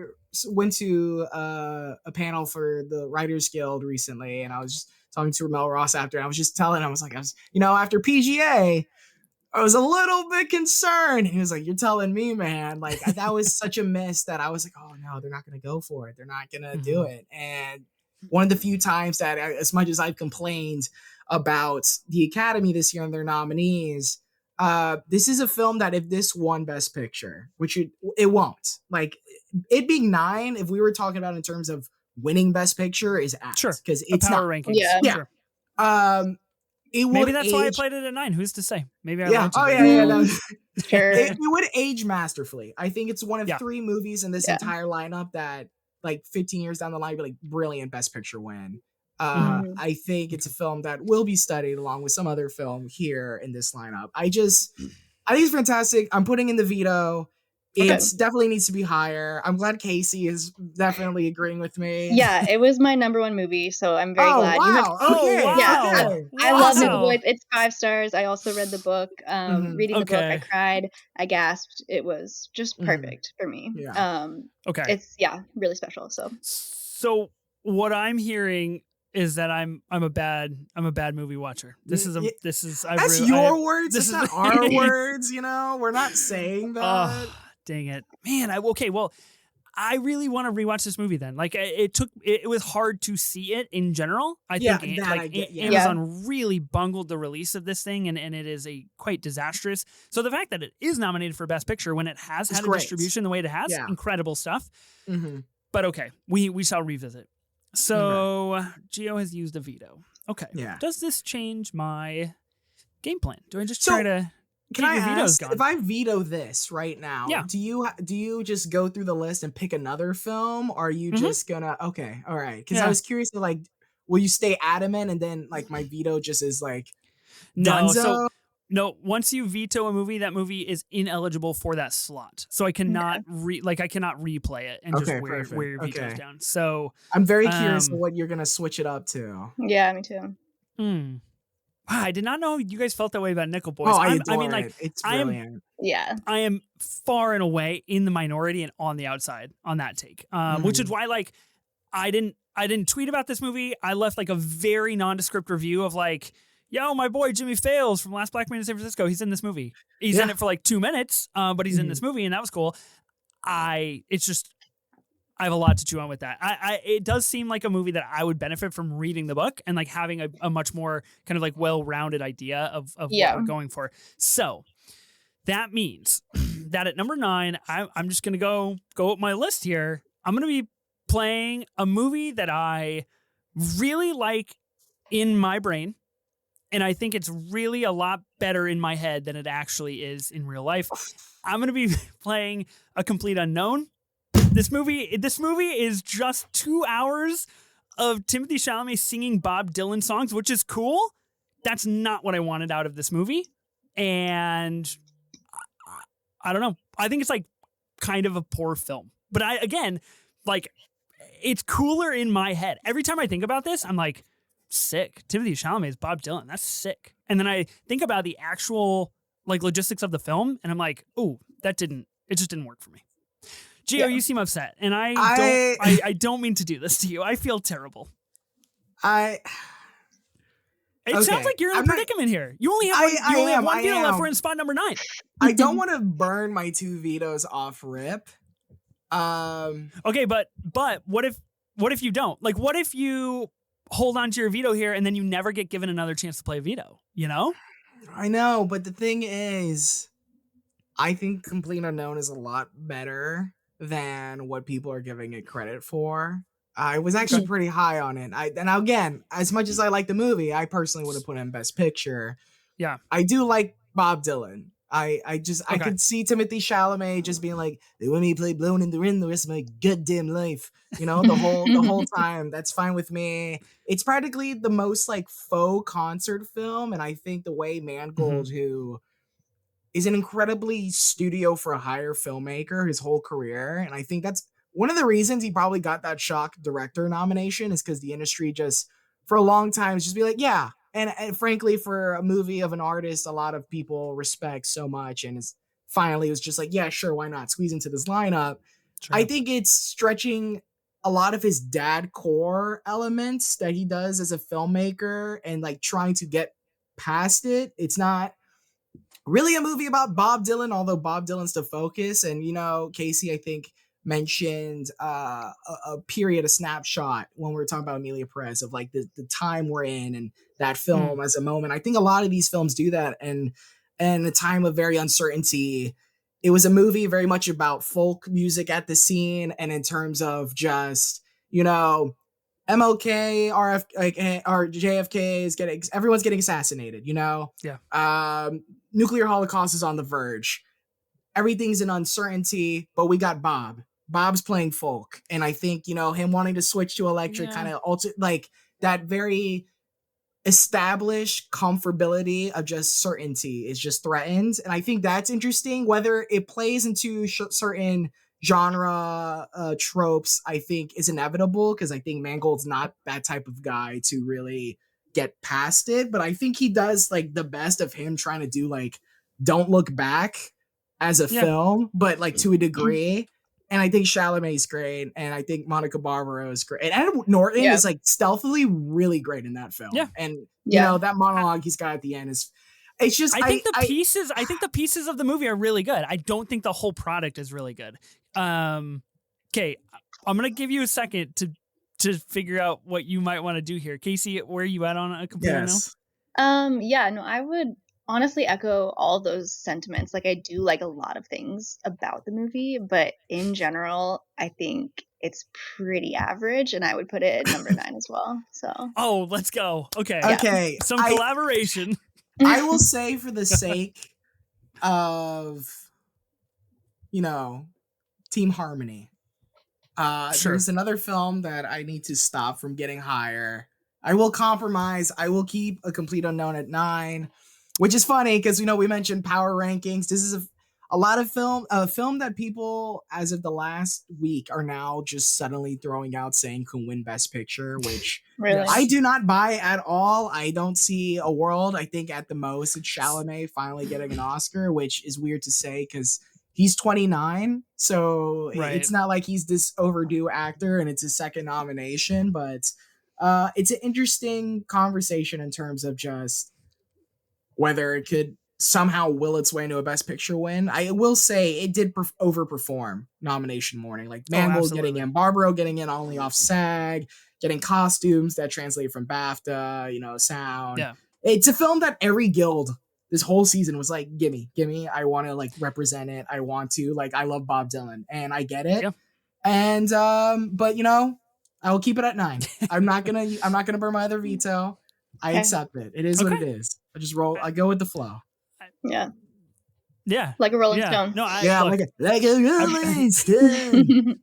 went to a panel for the Writers Guild recently, and I was just talking to Ramel Ross after, and I was just telling him, I was after PGA, I was a little bit concerned. And he was like, you're telling me, man, like that was such a miss that I was like, oh no, they're not going to go for it. They're not going to do it. And one of the few times that as much as I've complained about the Academy this year and their nominees, this is a film that if this won Best Picture, which it won't, like it being 9, if we were talking about in terms of winning Best Picture is apt. Sure. Because it's power not. rankings. Yeah. Sure. Maybe that's why I played it at 9. Who's to say? Maybe I No. Sure. It would age masterfully. I think it's one of 3 movies in this entire lineup that like 15 years down the line, be like brilliant Best Picture win. Mhm. I think it's a film that will be studied along with some other film here in this lineup. I think it's fantastic. I'm putting in the veto. Okay. It's definitely needs to be higher. I'm glad Kasey is definitely agreeing with me. Yeah, it was my number one movie, so I'm very Oh glad you have. wow! Oh, Okay, wow. Yeah, okay. I love Wow. Nickel Boys. It's 5 stars. I also read the book. Mhm. Reading the book, I Okay. cried, I gasped. It was just perfect for me. Yeah. Okay. It's really special. So what I'm hearing is that I'm a bad movie watcher. This is That's your words. That's not our words. You know, we're not saying that. Oh, dang it, man! Well, I really want to rewatch this movie then. Like it was hard to see it in general. I think Amazon really bungled the release of this thing, and it is a quite disastrous. So the fact that it is nominated for Best Picture when it has had a distribution the way it has, incredible stuff. Mm-hmm. But okay, we shall revisit. So Gio has used a veto. Okay. Yeah. Does this change my game plan? Do I just try to Can I ask, if I veto this right now, do you just go through the list and pick another film? Or are you just gonna okay, all right. Because I was curious to like, will you stay adamant and then like my veto just is like dunzo? No, once you veto a movie, that movie is ineligible for that slot. So I cannot I cannot replay it and just wear your vetoes down. So I'm very curious what you're gonna switch it up to. Yeah, me too. Wow, I did not know you guys felt that way about Nickel Boys. Oh, I mean, like it's brilliant. I am far and away in the minority and on the outside on that take, which is why like I didn't tweet about this movie. I left like a very nondescript review of like, yo, my boy Jimmy Fails from Last Black Man in San Francisco. He's in this movie. He's in it for like 2 minutes, but he's in this movie, and that was cool. I have a lot to chew on with that. It does seem like a movie that I would benefit from reading the book and like having a much more kind of like well-rounded idea of what we're going for. So that means that at number 9, I'm just gonna go with my list here. I'm gonna be playing a movie that I really like in my brain. And I think it's really a lot better in my head than it actually is in real life. I'm going to be playing A Complete Unknown. This movie is just 2 hours of Timothy Chalamet singing Bob Dylan songs, which is cool. That's not what I wanted out of this movie. And I don't know. I think it's like kind of a poor film. But it's cooler in my head. Every time I think about this, I'm like, sick. Timothy Chalamet is Bob Dylan. That's sick. And then I think about the actual like logistics of the film, and I'm like, oh, it just didn't work for me. Gio, you seem upset, and I don't mean to do this to you. I feel terrible. It sounds like you're in a predicament here. You only have one veto left. We're in spot number 9. I don't want to burn my 2 vetoes off rip. Okay, but what if you don't? Like, what if you hold on to your veto here and then you never get given another chance to play a veto, you know? I know, but the thing is, I think Complete Unknown is a lot better than what people are giving it credit for. I was actually pretty high on it. And again, as much as I like the movie, I personally would have put it in Best Picture. Yeah. I do like Bob Dylan. I could see Timothy Chalamet just being like, they want me to play Blown in the Wind the rest of my goddamn life. You know, the whole time. That's fine with me. It's practically the most like faux concert film. And I think the way Mangold, who is an incredibly studio for hire filmmaker his whole career. And I think that's one of the reasons he probably got that shock director nomination is because the industry just for a long time just be like, yeah. And frankly, for a movie of an artist, a lot of people respect so much. And finally it was just like, yeah, sure. Why not squeeze into this lineup? True. I think it's stretching a lot of his dad core elements that he does as a filmmaker and like trying to get past it. It's not really a movie about Bob Dylan, although Bob Dylan's the focus. And, you know, Kasey, I think mentioned a period, a snapshot when we were talking about Emilia Perez of like the time we're in and that film as a moment. I think a lot of these films do that. And a time of very uncertainty. It was a movie very much about folk music at the scene. And in terms of just, you know, MLK, or JFK is everyone's getting assassinated, you know? Yeah. Nuclear holocaust is on the verge. Everything's in uncertainty, but we got Bob. Bob's playing folk, and I think him wanting to switch to electric kind of alter like that very established comfortability of just certainty is just threatened, and I think that's interesting. Whether it plays into certain genre tropes, I think is inevitable, because I think Mangold's not that type of guy to really get past it, but I think he does like the best of him trying to do like Don't Look Back as a film, but like to a degree. And I think Chalamet's great, and I think Monica Barbaro is great, and Edward Norton is like stealthily really great in that film. And that monologue he's got at the end is, it's just I think the pieces of the movie are really good. I don't think the whole product is really good. Okay, I'm gonna give you a second to figure out what you might want to do here. Kasey, where are you at on a complete unknown? I would honestly echo all those sentiments. Like, I do like a lot of things about the movie, but in general, I think it's pretty average, and I would put it at number 9 as well. So let's go. Okay, some collaboration. I will say, for the sake of team harmony, there's another film that I need to stop from getting higher. I will compromise. I will keep A Complete Unknown at 9, which is funny because we mentioned power rankings. This is a film that people, as of the last week, are now just suddenly throwing out saying can win Best Picture, which really? I do not buy at all. I don't see a world. I think at the most it's Chalamet finally getting an Oscar, which is weird to say because he's 29, so it's not like he's this overdue actor and it's his second nomination, but it's an interesting conversation in terms of just whether it could somehow will its way into a Best Picture win. I will say it did overperform nomination morning. Like Mangold getting in, Barbaro getting in only off SAG, getting costumes that translate from BAFTA, sound. Yeah. It's a film that every guild this whole season was like, gimme. I want to like represent it. I want to, like, I love Bob Dylan and I get it. Yeah. And, but I will keep it at 9. I'm not gonna burn my other veto. I accept it. It is what it is. I go with the flow. Yeah. Like a Rolling Stone. No, like a Rolling Stone.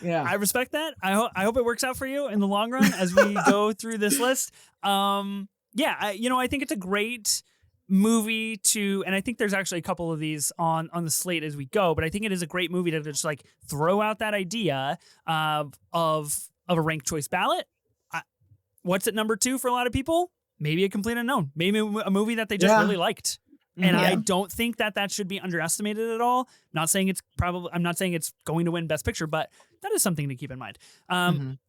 Yeah. I respect that. I hope it works out for you in the long run as we go through this list. I think it's a great movie and I think there's actually a couple of these on the slate as we go, but I think it is a great movie to just like throw out that idea of a ranked choice ballot. What's at number 2 for a lot of people? Maybe A Complete Unknown. Maybe a movie that they just really liked. And I don't think that should be underestimated at all. I'm not saying it's going to win Best Picture, but that is something to keep in mind.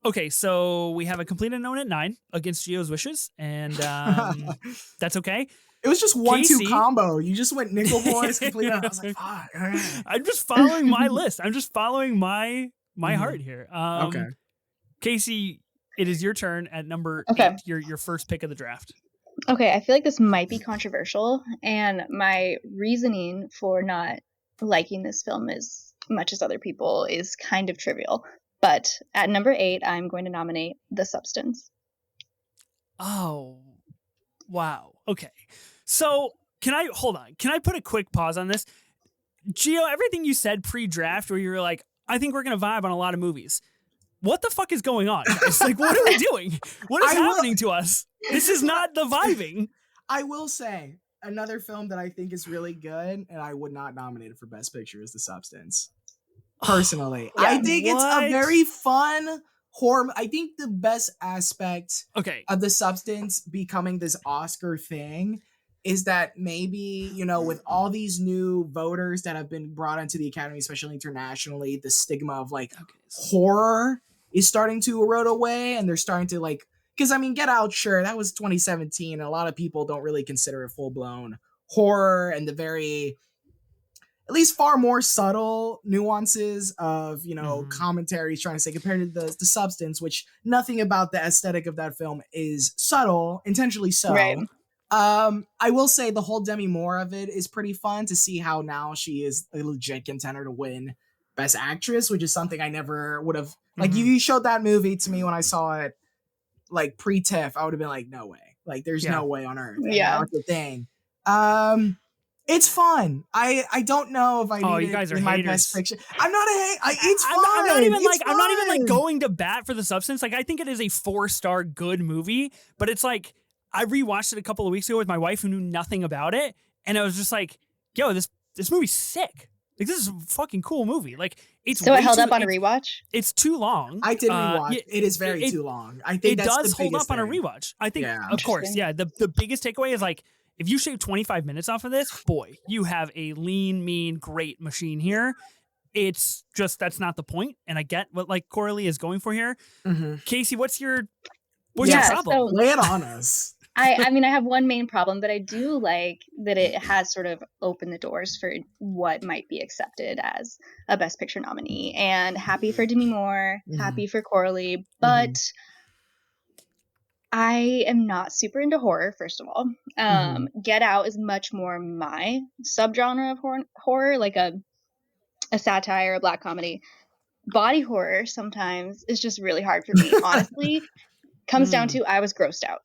Okay, so we have A Complete Unknown at 9 against Gio's wishes, and that's okay. It was just 1-2 combo. You just went Nickel Boys, Complete Unknown. I was like, fuck. All right. I'm just following my list. I'm just following my heart here. Okay. Kasey, it is your turn at number 8, your first pick of the draft. Okay, I feel like this might be controversial, and my reasoning for not liking this film as much as other people is kind of trivial. But at number 8, I'm going to nominate The Substance. Oh, wow. Okay. So can I put a quick pause on this? Gio, everything you said pre-draft where you were like, I think we're going to vibe on a lot of movies. What the fuck is going on, guys? Like, what are we doing? What is happening to us? This is not the vibing. I will say another film that I think is really good and I would not nominate it for Best Picture is The Substance. Personally. I think it's a very fun horror. I think the best aspect of The Substance becoming this Oscar thing is that maybe, with all these new voters that have been brought into the Academy, especially internationally, the stigma of like horror is starting to erode away, and they're starting to like, because Get Out, sure, that was 2017, and a lot of people don't really consider it full-blown horror, and the very, at least far more subtle nuances of, commentaries trying to say compared to the Substance, which nothing about the aesthetic of that film is subtle, intentionally so. Right. I will say the whole Demi Moore of it is pretty fun to see how now she is a legit contender to win Best Actress, which is something I never would have, like, you showed that movie to me when I saw it, like, pre-TIFF, I would have been like, no way. Like, there's no way on earth. And that's the thing. It's fun. I don't know if I need you guys it are in my haters. best picture. I'm not a hate. It's fun. I'm not even It's I'm not even like fun. going to bat for The Substance. Like I think it is a 4-star good movie, but it's like I rewatched it a couple of weeks ago with my wife who knew nothing about it, and I was just like, "Yo, this movie's sick. Like this is a fucking cool movie. Like it's So it way held too- up on a it's- rewatch? It's too long. I did rewatch. Yeah, It is very too long. I think it that's does the hold biggest up on a thing. rewatch. I think, Yeah. of course, Interesting. yeah. The biggest takeaway is like if you shave 25 minutes off of this, boy, you have a lean, mean, great machine here. It's just that's not the point, and I get what like Coralie is going for here. Mhm. Casey, what's your Yeah, problem? so- Lay it on us. I mean, I have one main problem, but I do like that it has sort of opened the doors for what might be accepted as a Best Picture nominee. And happy for Demi Moore, happy for Coralie, but I am not super into horror, first of all. Get Out is much more my subgenre of horror, like a satire, a black comedy. Body horror sometimes is just really hard for me. Honestly, comes down to I was grossed out.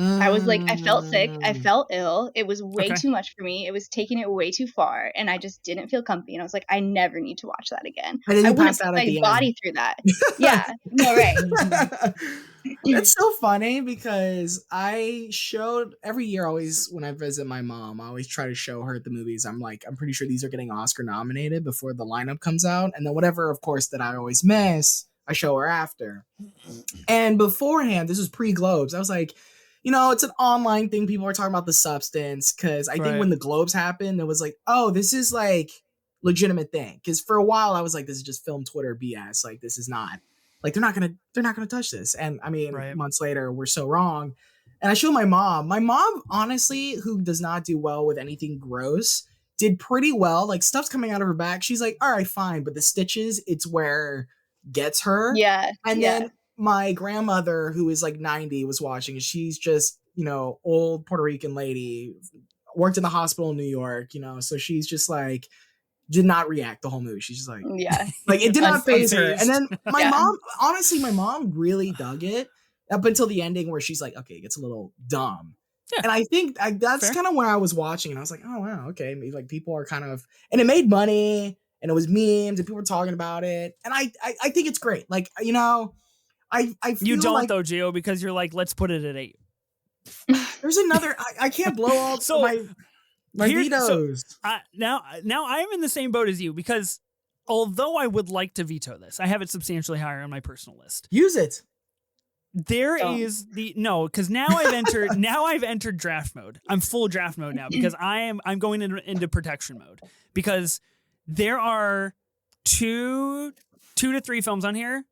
I was like, I felt sick. I felt ill. It was way too much for me. It was taking it way too far. And I just didn't feel comfy. And I was like, I never need to watch that again. And then you I wouldn't passed out put at my the body end. through that. Yeah. No, right. It's so funny because I showed every year always when I visit my mom, I always try to show her the movies. I'm like, I'm pretty sure these are getting Oscar nominated before the lineup comes out. And then whatever, of course, that I always miss, I show her after. And beforehand, this was pre-Globes. I was like, you know, it's an online thing. People are talking about The Substance because I think when the Globes happened, it was like, oh, this is like legitimate thing. Because for a while, I was like, this is just film Twitter BS. Like, this is not like they're not gonna touch this. And I mean, months later, we're so wrong. And I showed my mom. My mom, honestly, who does not do well with anything gross, did pretty well. Like stuff's coming out of her back. She's like, all right, fine. But the stitches, it's where gets her. Yeah. And then my grandmother, who is like 90, was watching, and she's just, you know, old Puerto Rican lady, worked in the hospital in New York, you know, so she's just like, did not react the whole movie. She's just like, like it did not faze her. And then my mom, honestly, my mom really dug it up until the ending where she's like, okay, it gets a little dumb. Yeah. And I think that's kind of where I was watching, and I was like, oh wow, okay, maybe like people are kind of, and it made money, and it was memes, and people were talking about it, and I think it's great. Like, you know, I feel you don't like, though, Gio, because you're like, let's put it at 8. There's another. I can't blow all my vetoes. Now I am in the same boat as you because although I would like to veto this, I have it substantially higher on my personal list. Use it. There is because now I've entered draft mode. I'm full draft mode now because I'm going into protection mode because there are 2 to 3 films on here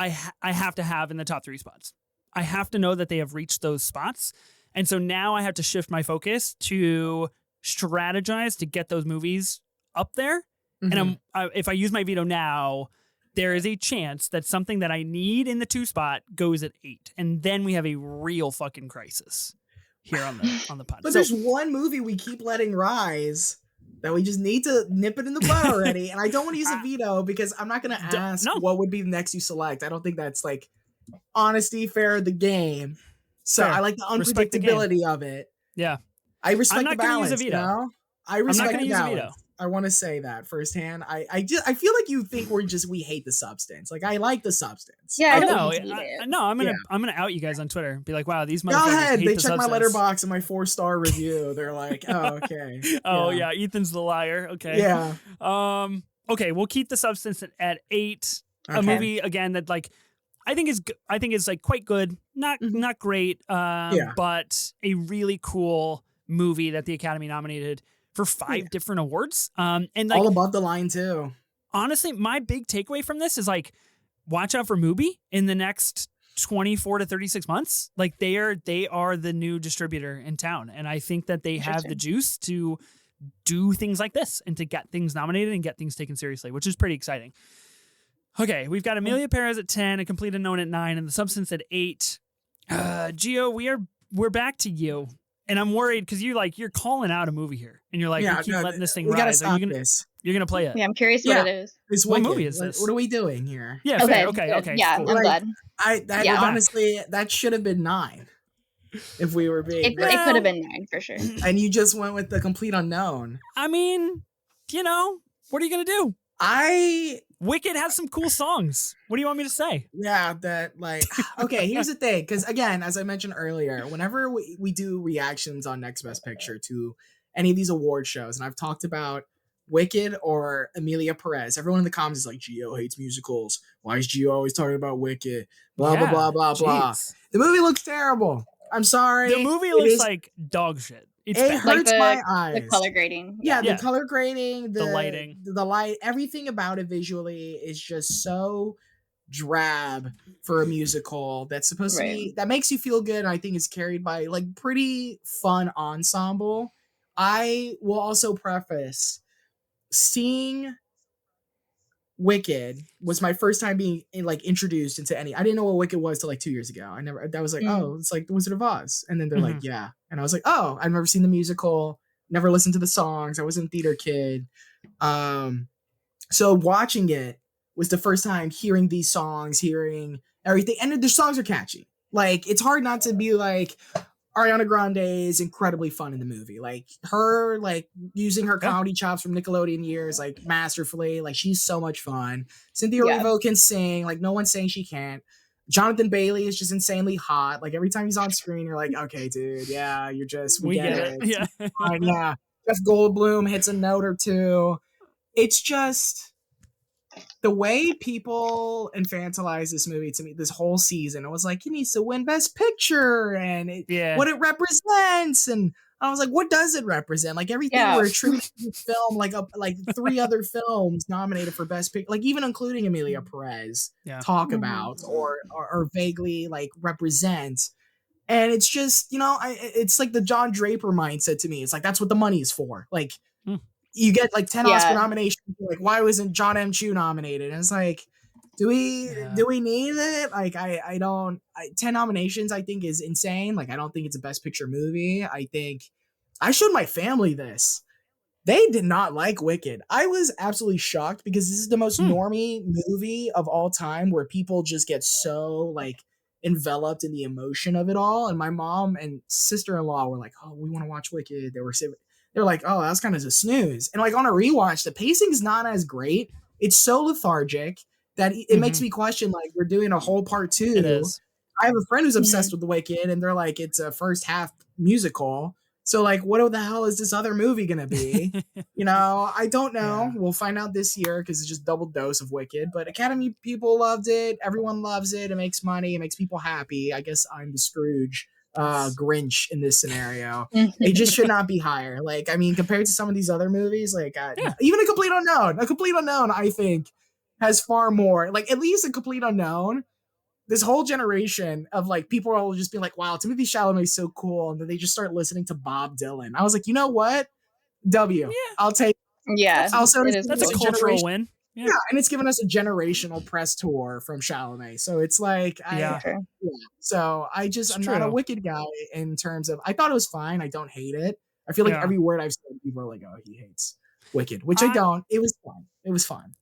I have to have in the top 3 spots. I have to know that they have reached those spots. And so now I have to shift my focus to strategize to get those movies up there. And if I use my veto now, there is a chance that something that I need in the 2 spot goes at 8. And then we have a real fucking crisis here on the pod. But there's one movie we keep letting rise that we just need to nip it in the bud already. And I don't want to use a veto because I'm not going to ask what would be the next you select. I don't think that's like honesty, fair of the game. So I like the unpredictability of it. Yeah. I respect the balance. Use a veto. You know? I respect the use a veto. balance. I want to say that firsthand. I feel like you think we hate The Substance. Like I like The Substance. Yeah, I know. I'm gonna out you guys on Twitter. Be like, wow, these motherfuckers. Go ahead. Hate They the check my Substance. letterbox and my 4-star review. They're like, oh, okay. Oh yeah, Ethan's the liar. Okay. Yeah. Okay, we'll keep The Substance at 8. A movie again that like I think is like quite good, not great, but a really cool movie that the Academy nominated for 5 different awards. And like all above the line too. Honestly, my big takeaway from this is like, watch out for Mubi in the next 24 to 36 months. Like they are the new distributor in town, and I think that they have the juice to do things like this and to get things nominated and get things taken seriously, which is pretty exciting. Okay, we've got Amelia Perez at 10, A Complete Unknown at 9, and The Substance at 8. Gio, we're back to you. And I'm worried because you're calling out a movie here, and you're like, we keep letting this thing rise. Gotta stop this. You're gonna play it. Yeah, I'm curious what it is. What movie is this? What are we doing here? Yeah. Okay. Yeah, cool. I'm glad. Honestly, that should have been 9. If we were being, it could have been 9 for sure. and you just went with the complete unknown. I mean, you know, what are you gonna do? Wicked has some cool songs. What do you want me to say? Yeah, that like okay, here's the thing, because again, as I mentioned earlier, whenever we do reactions on Next Best Picture to any of these award shows, and I've talked about Wicked or Emilia Perez, everyone in the comments is like, Gio hates musicals. Why is Gio always talking about Wicked? Blah blah blah blah blah. The movie looks terrible. I'm sorry. The movie looks like dog shit. It hurts my eyes. The color grading. Yeah, the color grading, the lighting, the light, everything about it visually is just so drab for a musical that's supposed to be, that makes you feel good. And I think it's carried by like pretty fun ensemble. I will also preface, seeing Wicked was my first time being like introduced into any. I didn't know what Wicked was till like 2 years ago. That was like, oh, it's like the Wizard of Oz. And then they're like, yeah. And I was like, oh, I've never seen the musical, never listened to the songs. I wasn't a theater kid. So watching it was the first time hearing these songs, hearing everything. And the songs are catchy. Like, it's hard not to be like, Ariana Grande is incredibly fun in the movie. Like her, like using her comedy chops from Nickelodeon years, like masterfully. Like she's so much fun. Cynthia Erivo can sing. Like no one's saying she can't. Jonathan Bailey is just insanely hot. Like every time he's on screen, you're like, okay, dude, yeah, you're just we get it. Yeah, yeah. Jeff Goldblum hits a note or two. It's just the way people infantilize this movie to me this whole season. It was like, he needs to win Best Picture and what it represents. And I was like, what does it represent? Like everything we're attributing to film, like 3 other films nominated for Best Picture, like even including Emilia Perez, talk about or vaguely like represent. And it's just, you know, it's like the John Draper mindset to me. It's like, that's what the money is for. Like, you get like 10 Oscar nominations. Like, why wasn't John M. Chu nominated? And it's like, do we need it? Like, I don't. 10 nominations, I think, is insane. Like, I don't think it's a Best Picture movie. I think I showed my family this. They did not like Wicked. I was absolutely shocked because this is the most normie movie of all time, where people just get so like enveloped in the emotion of it all. And my mom and sister-in-law were like, "Oh, we want to watch Wicked." They're like, oh, that's kind of a snooze. And like on a rewatch, the pacing is not as great. It's so lethargic that it makes me question, like, we're doing a whole part 2. It is. I have a friend who's obsessed with The Wicked, and they're like, it's a first half musical. So like, what the hell is this other movie going to be? You know, I don't know. We'll find out this year because it's just double dose of Wicked. But Academy people loved it. Everyone loves it. It makes money. It makes people happy. I guess I'm the Scrooge Grinch in this scenario. It just should not be higher. Like, I mean, compared to some of these other movies, like even a complete unknown, I think has far more, like at least a complete unknown. This whole generation of like people will just be like, wow, Timothée Chalamet is so cool. And then they just start listening to Bob Dylan. I was like, you know what? I'll take. Yeah. Also, that's a cultural win. Yeah, and it's given us a generational press tour from Chalamet. So it's like, So I'm not a Wicked guy in terms of, I thought it was fine. I don't hate it. I feel like every word I've said, people are like, oh, he hates Wicked, which I don't. It was fun. It was fun.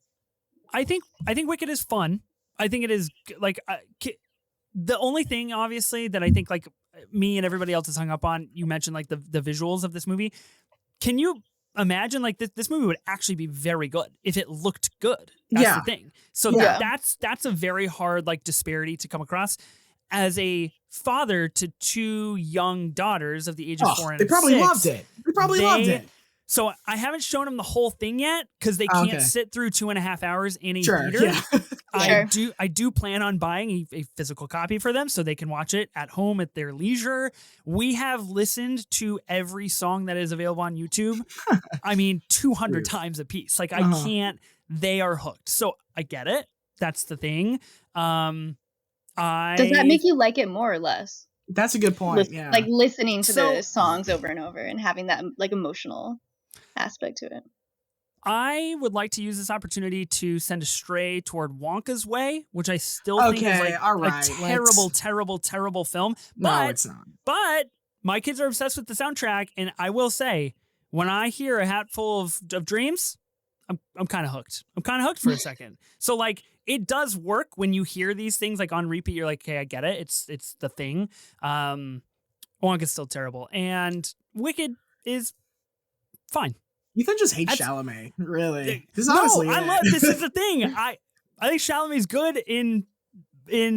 I think Wicked is fun. I think it is like the only thing, obviously, that I think like me and everybody else is hung up on. You mentioned like the visuals of this movie. Can you imagine like this movie would actually be very good if it looked good? That's the thing. So that's a very hard like disparity to come across. As a father to 2 young daughters of the age of 4 and 6, they probably loved it. So I haven't shown them the whole thing yet because they can't sit through 2.5 hours in a theater. I do plan on buying a physical copy for them so they can watch it at home at their leisure. We have listened to every song that is available on YouTube. I mean, 200 times a piece. Like I can't. They are hooked. So I get it. That's the thing. Does that make you like it more or less? That's a good point. Like listening to the songs over and over and having that like emotional aspect to it. I would like to use this opportunity to send a stray toward Wonka's Way, which I still think is like a terrible film. But, no, it's not. But my kids are obsessed with the soundtrack, and I will say, when I hear A Hat Full of Dreams, I'm kind of hooked. I'm kind of hooked for a second. So like, it does work when you hear these things like on repeat. You're like, okay, I get it. It's the thing. Wonka's still terrible, and Wicked is fine. Ethan just hates Chalamet, really. This is no, honestly I it. love. This is the thing. I think Chalamet's good in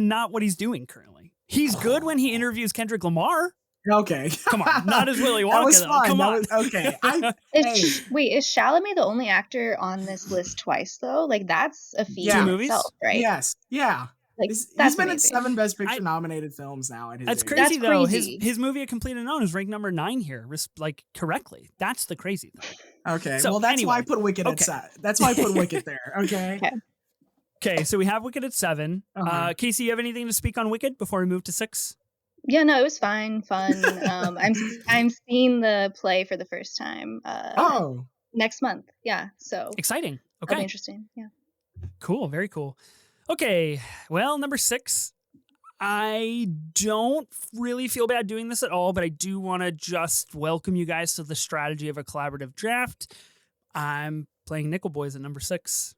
not what he's doing currently. He's good when he interviews Kendrick Lamar. Okay, come on, not as Willy Wonka. That was fun. Come on. Okay. Wait, is Chalamet the only actor on this list twice though? Like that's a feat Two in movies? itself, right? Yes, yeah. Like He's that's been amazing. in 7 Best Picture nominated films now. At his That's age. crazy That's though. crazy. His movie A Complete Unknown is ranked number 9 here, like correctly. That's the crazy thing. Okay, So, well that's anyway. why I put Wicked Okay. at 7. That's why I put Wicked there. Okay. Okay, so we have Wicked at 7. Uh-huh. Casey, you have anything to speak on Wicked before we move to 6? Yeah, no, it was fun. I'm seeing the play for the first time. Next month. Yeah, so Exciting. that'll be Okay, interesting. Yeah. cool. Very cool. Okay, well, number 6. I don't really feel bad doing this at all, but I do want to just welcome you guys to the strategy of a collaborative draft. I'm playing Nickel Boys at number 6.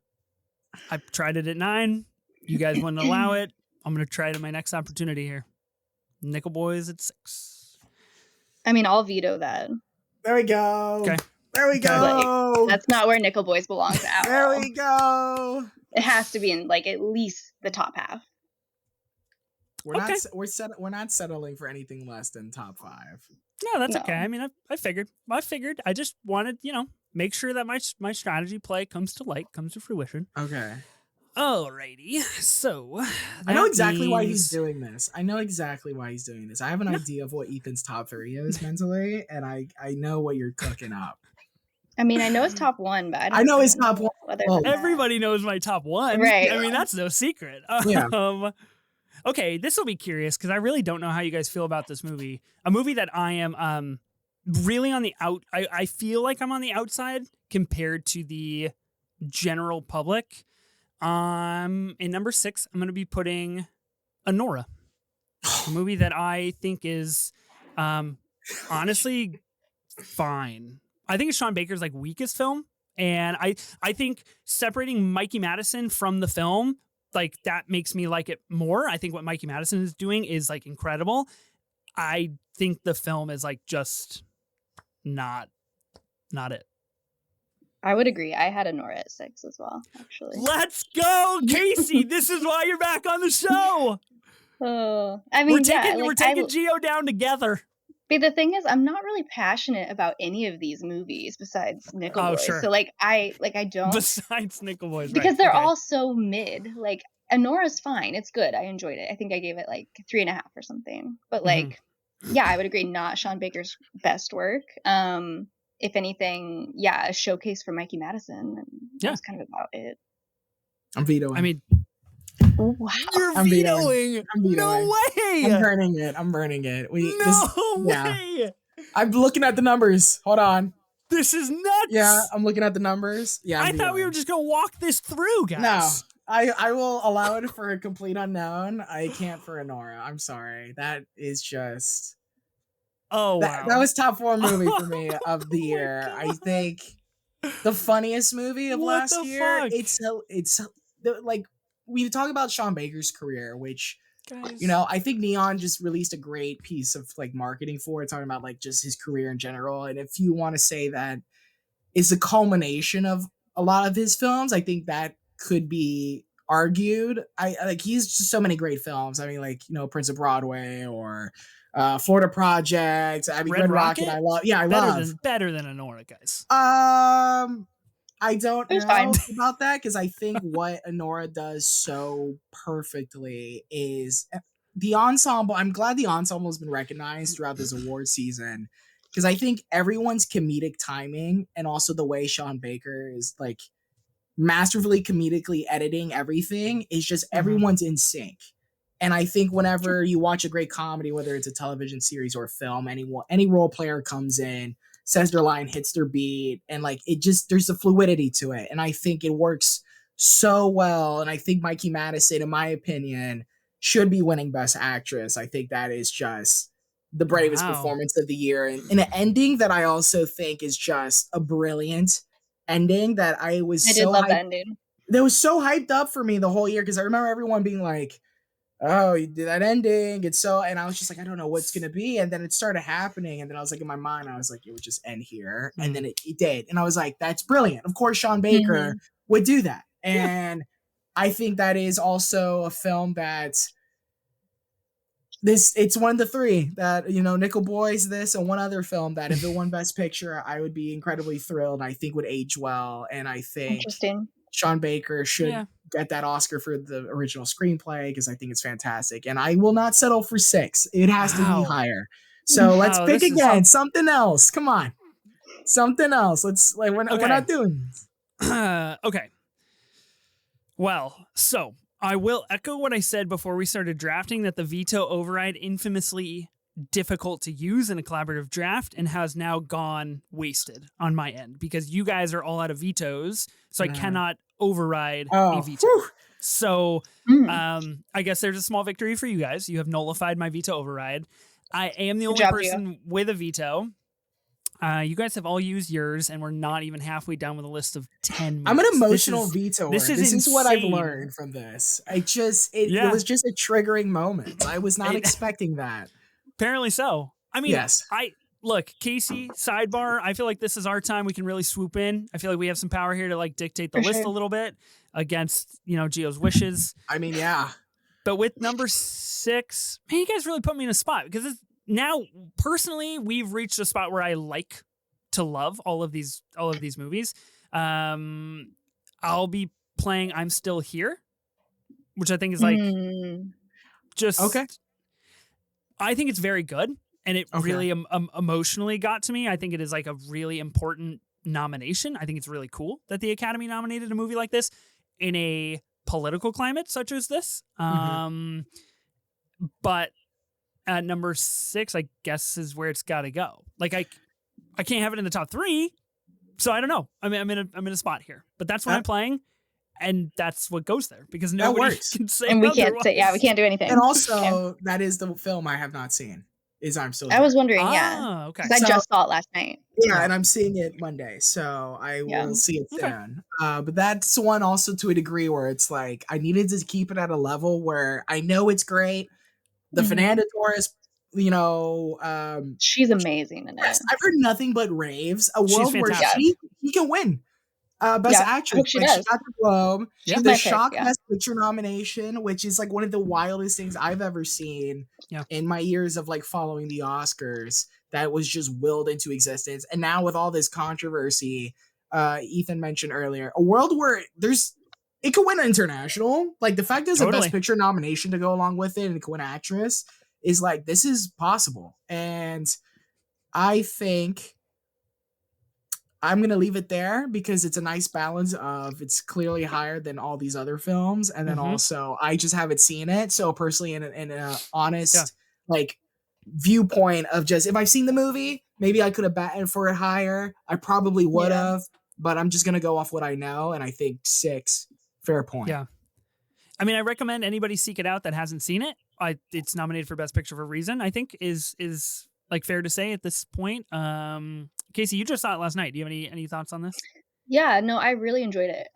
I tried it at 9. You guys wouldn't allow it. I'm going to try it at my next opportunity here. Nickel Boys at 6. I mean, I'll veto that. There we go. Okay. There we go. Like, that's not where Nickel Boys belongs at There all. we go. It has to be in like at least the top half. We're not settling for anything less than top 5. No, that's No. okay. I mean, I figured. I just wanted, make sure that my strategy play comes to light, comes to fruition. Okay. Alrighty. So I know that exactly why he's means- doing this. I have an idea of what Ethan's top 3 is mentally, and I know what you're cooking up. I mean, I know it's top 1, but I know his top 1. Other Well, than that. Everybody knows my top 1. Right. I mean, that's no secret. Yeah. Okay, this will be curious because I really don't know how you guys feel about this movie. A movie that I am really on the out. I feel like I'm on the outside compared to the general public. In number 6, I'm going to be putting Anora, a movie that I think is honestly fine. I think it's Sean Baker's like weakest film, and I think separating Mikey Madison from the film, like that makes me like it more. I think what Mikey Madison is doing is like incredible. I think the film is like just not it. I would agree. I had Anora at 6 as well, actually. Let's go, Casey. This is why you're back on the show. I mean, we're taking Geo down together. But the thing is, I'm not really passionate about any of these movies besides Nickel Boys. Sure. So I don't. Besides Nickel Boys, because they're all so mid. Like Anora's fine. It's good. I enjoyed it. I think I gave it like 3.5 or something. But like, yeah, I would agree. Not Sean Baker's best work. If anything, yeah, a showcase for Mikey Madison. And that's kind of about it. I'm vetoing. I mean, wow. You're vetoing. No way. I'm burning it. Way. I'm looking at the numbers. Hold on. This is nuts. Yeah, I'm looking at the numbers. Yeah, I thought we were just gonna walk this through, guys. No, I will allow it for a complete unknown. I can't for Anora. I'm sorry. That is just. Oh wow. That was top 4 movie for me of the year. God. I think the funniest movie of What last the year. fuck? It's like we talk about Sean Baker's career, which. Guys. I think Neon just released a great piece of like marketing for it, talking about like just his career in general. And if you want to say that is the culmination of a lot of his films, I think that could be argued. I like he's just so many great films. I mean, like Prince of Broadway or Florida Project. I mean, Red Rocket. I love. Yeah, I love. Better than Anora, guys. I don't know about that because I think what Anora does so perfectly is the ensemble. I'm glad the ensemble has been recognized throughout this award season because I think everyone's comedic timing and also the way Sean Baker is like masterfully comedically editing everything is just everyone's in sync. And I think whenever you watch a great comedy, whether it's a television series or a film, any role player comes in, says their line, hits their beat, and like it just there's a fluidity to it. And I think it works so well. And I think Mikey Madison, in my opinion, should be winning Best Actress. I think that is just the bravest performance of the year. And an ending that I also think is just a brilliant ending that I did love the ending. That was so hyped up for me the whole year because I remember everyone being like, oh, you did that ending. It's so, and I was just like, I don't know what's gonna be. And then it started happening, and then I was like, in my mind, I was like, it would just end here, and then it did, and I was like, that's brilliant. Of course, Sean Baker would do that, and I think that is also a film that it's one of the three that, you know, Nickel Boys, this, and one other film that if it won Best Picture, I would be incredibly thrilled. I think would age well, and I think Interesting. Sean Baker should get that Oscar for the original screenplay because I think it's fantastic, and I will not settle for 6. It has to be higher. So let's pick again. Something else. Come on, something else. Let's we're not doing this. Okay. Well, so I will echo what I said before we started drafting, that the veto override, infamously difficult to use in a collaborative draft, and has now gone wasted on my end because you guys are all out of vetoes, so I cannot override a veto. Whew. So I guess there's a small victory for you guys. You have nullified my veto override. I am the only person with a veto. You guys have all used yours, and we're not even halfway down with a list of 10 movies. I'm an emotional vetoer. This is what I've insane. learned from this. It was just a triggering moment. I was not expecting that. Apparently so. I mean, look, Kasey, sidebar, I feel like this is our time. We can really swoop in. I feel like we have some power here to like dictate the list a little bit against, you know, Gio's wishes. I mean, yeah. But with number 6, man, you guys really put me in a spot because now personally we've reached a spot where I like to love all of these movies. I'll be playing I'm Still Here, which I think is like just okay. I think it's very good, and it really emotionally got to me. I think it is like a really important nomination. I think it's really cool that the Academy nominated a movie like this in a political climate such as this. But at number 6, I guess, is where it's got to go. Like I can't have it in the top 3, so I don't know. I mean, I'm in a spot here, but that's what I'm playing. And that's what goes there because nobody can say. And we can't say, we can't do anything. And also, that is the film I have not seen. Is I'm Still Here. I was wondering, okay. Because I just saw it last night. Yeah, and I'm seeing it Monday, so I will see it soon. But that's one also to a degree where it's like I needed to keep it at a level where I know it's great. The Fernanda Torres, you know, she's amazing in it. I've heard nothing but raves. A world where he can win. Best actress. She got the Globe. The Shock Best Picture nomination, which is like one of the wildest things I've ever seen in my years of like following the Oscars. That was just willed into existence. And now with all this controversy, Ethan mentioned earlier, a world where it could win international. Like the fact there's a Best Picture nomination to go along with it, and it could win actress is like this is possible. And I think I'm going to leave it there because it's a nice balance of it's clearly higher than all these other films. And then also I just haven't seen it. So personally in an honest like viewpoint of just, if I've seen the movie, maybe I could have batted for it higher. I probably would have, but I'm just going to go off what I know. And I think 6, fair point. Yeah. I mean, I recommend anybody seek it out that hasn't seen it. It's nominated for Best Picture for a reason, I think is like fair to say at this point. Kasey, you just saw it last night. Do you have any thoughts on this? Yeah, no, I really enjoyed it.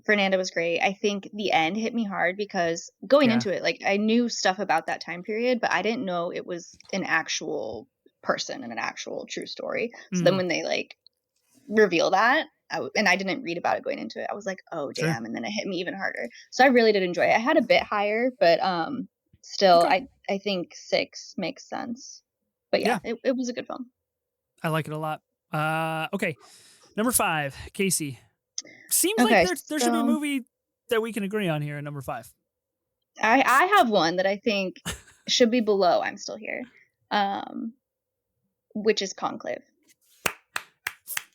Fernanda was great. I think the end hit me hard because going into it, like I knew stuff about that time period, but I didn't know it was an actual person and an actual true story. So then when they like reveal that, and I didn't read about it going into it, I was like, oh damn, and then it hit me even harder. So I really did enjoy it. I had a bit higher, but still, I think 6 makes sense. But it was a good film. I like it a lot. Okay. Number 5, Kasey. Seems like there should be a movie that we can agree on here at number 5. I have one that I think should be below I'm Still Here, which is Conclave.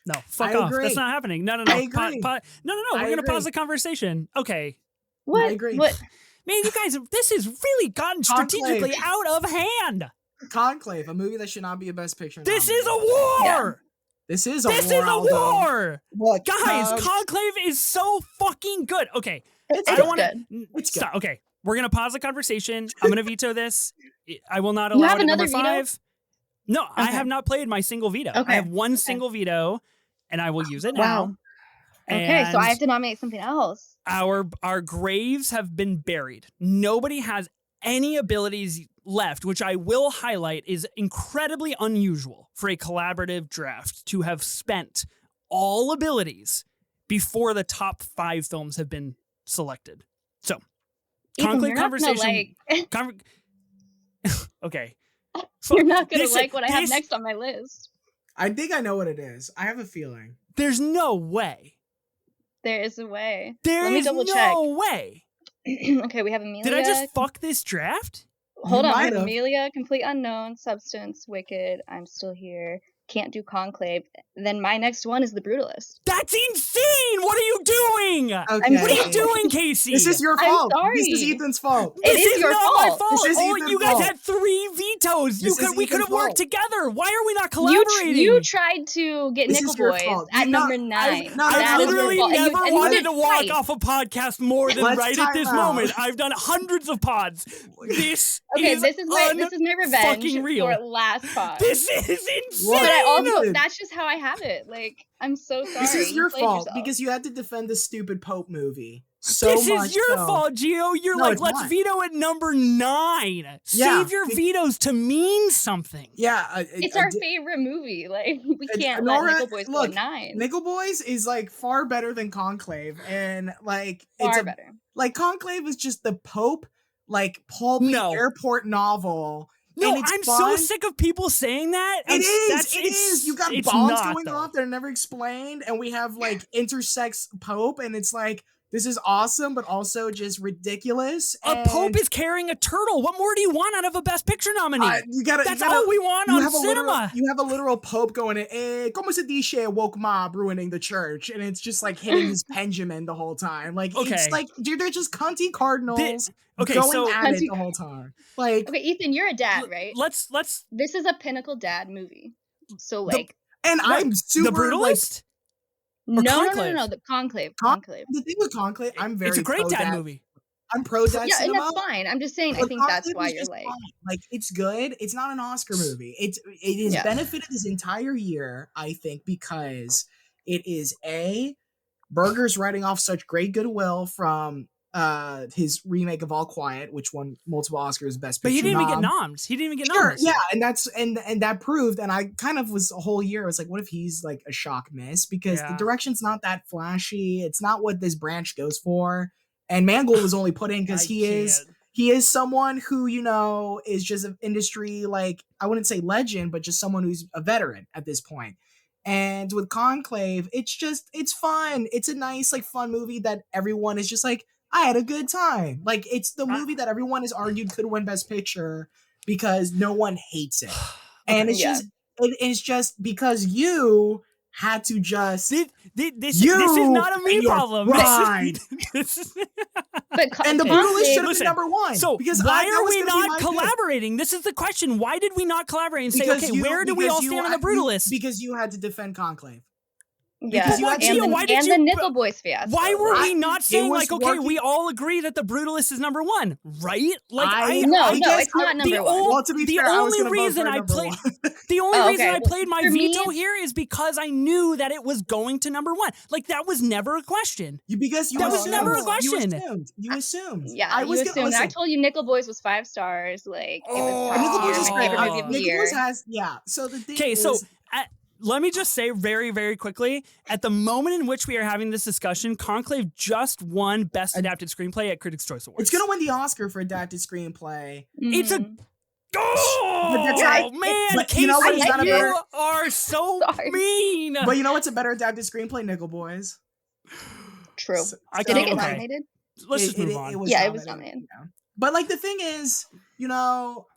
No, fuck off. That's not happening. No. I agree. No. We're going to pause the conversation. Okay. What? I agree. What? Man, you guys, this has really gotten strategically out of hand. Conclave, a movie that should not be a Best Picture. This is a war. Yeah. This is a war. What, guys, Conclave is so fucking good. Okay. I don't want to stop. Okay. We're going to pause the conversation. I'm going to veto this. I will not allow it at number 5. No, I have not played my single veto. I have one single veto, and I will use it now. Okay, so And I have to nominate something else. our graves have been buried. Nobody has any abilities left, which I will highlight is incredibly unusual for a collaborative draft to have spent all abilities before the top 5 films have been selected. So, Ethan, conclave you're not conversation. gonna Okay. you're not gonna This- like what I have this- next on my list. I think I know what it is. I have a feeling. There's no way. There is a way. There Let me is double no way. check. Okay, we have Amelia. Did I just fuck this draft? Hold You on, we might have have. Amelia, Complete Unknown, Substance, Wicked, I'm Still Here, Can't Do Conclave. Then my next one is The Brutalist. That's insane! What are you doing? Okay. What are you doing, Casey? This is your I'm fault. This sorry. is Ethan's fault. It This is your not my fault. fault. This is Oh, Ethan's you guys fault. had 3 vetoes. This is We could have Ethan's worked fault. together. Why are we not You, collaborating? you tried to get This is Nickel your Boys fault. at You know, number 9. no, I That is your literally fault. And you- never and you wanted did to walk twice. off a podcast more than Let's right at this time out. moment. I've done hundreds of pods. This Okay, is this is my revenge fucking real. for last pod. This is insane. What? But I also Ethan. that's just how I have it. Like, I'm so sorry. This is You your played fault yourself. because you had to defend the stupid Pope movie. So This much is your so. fault, Gio. You're No, like, it's let's not. veto at number 9. Yeah, Save your vetoes to mean something. Yeah, It's our favorite movie. Like, we can't Nora, let Nickel Boys go look, at 9. Nickel Boys is like far better than Conclave, and like Far better. Like Conclave is just the Pope, like pulpy No. airport novel. No, and it's I'm fun. so sick of people saying that. It is. You got it's bombs not, going though. off that are never explained, and we have like intersex Pope, and it's like this is awesome, but also just ridiculous. A Pope is carrying a turtle. What more do you want out of a Best Picture nominee? That's all we want on cinema. You have a literal Pope going, como se dice woke mob ruining the church, and it's just like hitting his Benjamin the whole time. Like it's like, dude, they're just cunty cardinals going at it the whole time. Like, okay, Ethan, you're a dad, right? Let's. This is a pinnacle dad movie. So like, I'm super The Brutalist. no, Conclave? no, the Conclave. The thing with Conclave, I'm very. It's a great dad movie. I'm pro dad Yeah, and cinema. that's fine. I'm just saying. I But think that's Conclave why is you're just like. fine. Like it's good. It's not an Oscar movie. It has benefited this entire year, I think, because it is Berger's writing off such great goodwill from his remake of All Quiet, which won multiple Oscars, Best Picture. But he didn't even get noms. He didn't even get noms. Yeah, and that's and that proved. And I kind of was a whole year. I was like, what if he's like a shock miss? Because the direction's not that flashy. It's not what this branch goes for. And Mangold was only put in because he is someone who, you know, is just an industry, like, I wouldn't say legend, but just someone who's a veteran at this point. And with Conclave, it's fun. It's a nice, like, fun movie that everyone is just like, I had a good time. Like, it's the movie that everyone has argued could win Best Picture because no one hates it. And it's just because you had to just this is not a me problem. Right. And The Brutalist should have been number 1. So because why are we not collaborating? This is the question. Why did we not collaborate and say, okay, where do we all stand on The Brutalist? Because you had to defend Conclave. Yeah, and the Nickel Boys fiasco. Why were we not saying like, okay, we all agree that The Brutalist is number 1, right? Like, no, it's not number 1. Well, to be fair, I was gonna vote for number 1. The only reason I well, played my for me, veto here is because I knew that it was going to number 1. Like that was never a question. That was never a question. You assumed. Yeah, you assumed. I told you Nickel Boys was 5 stars. Like it was Nickel Boys is great. favorite movie of the year. So the thing Okay, is, so let me just say very, very quickly, at the moment in which we are having this discussion, Conclave just won Best Adapted Screenplay at Critics' Choice Awards. It's going to win the Oscar for Adapted Screenplay. It's a... man, Casey, you are so mean. But you know what's a better Adapted Screenplay? Nickel Boys. True. Did it get nominated? Let's just move on. It was nominated. Yeah. But like the thing is, you know,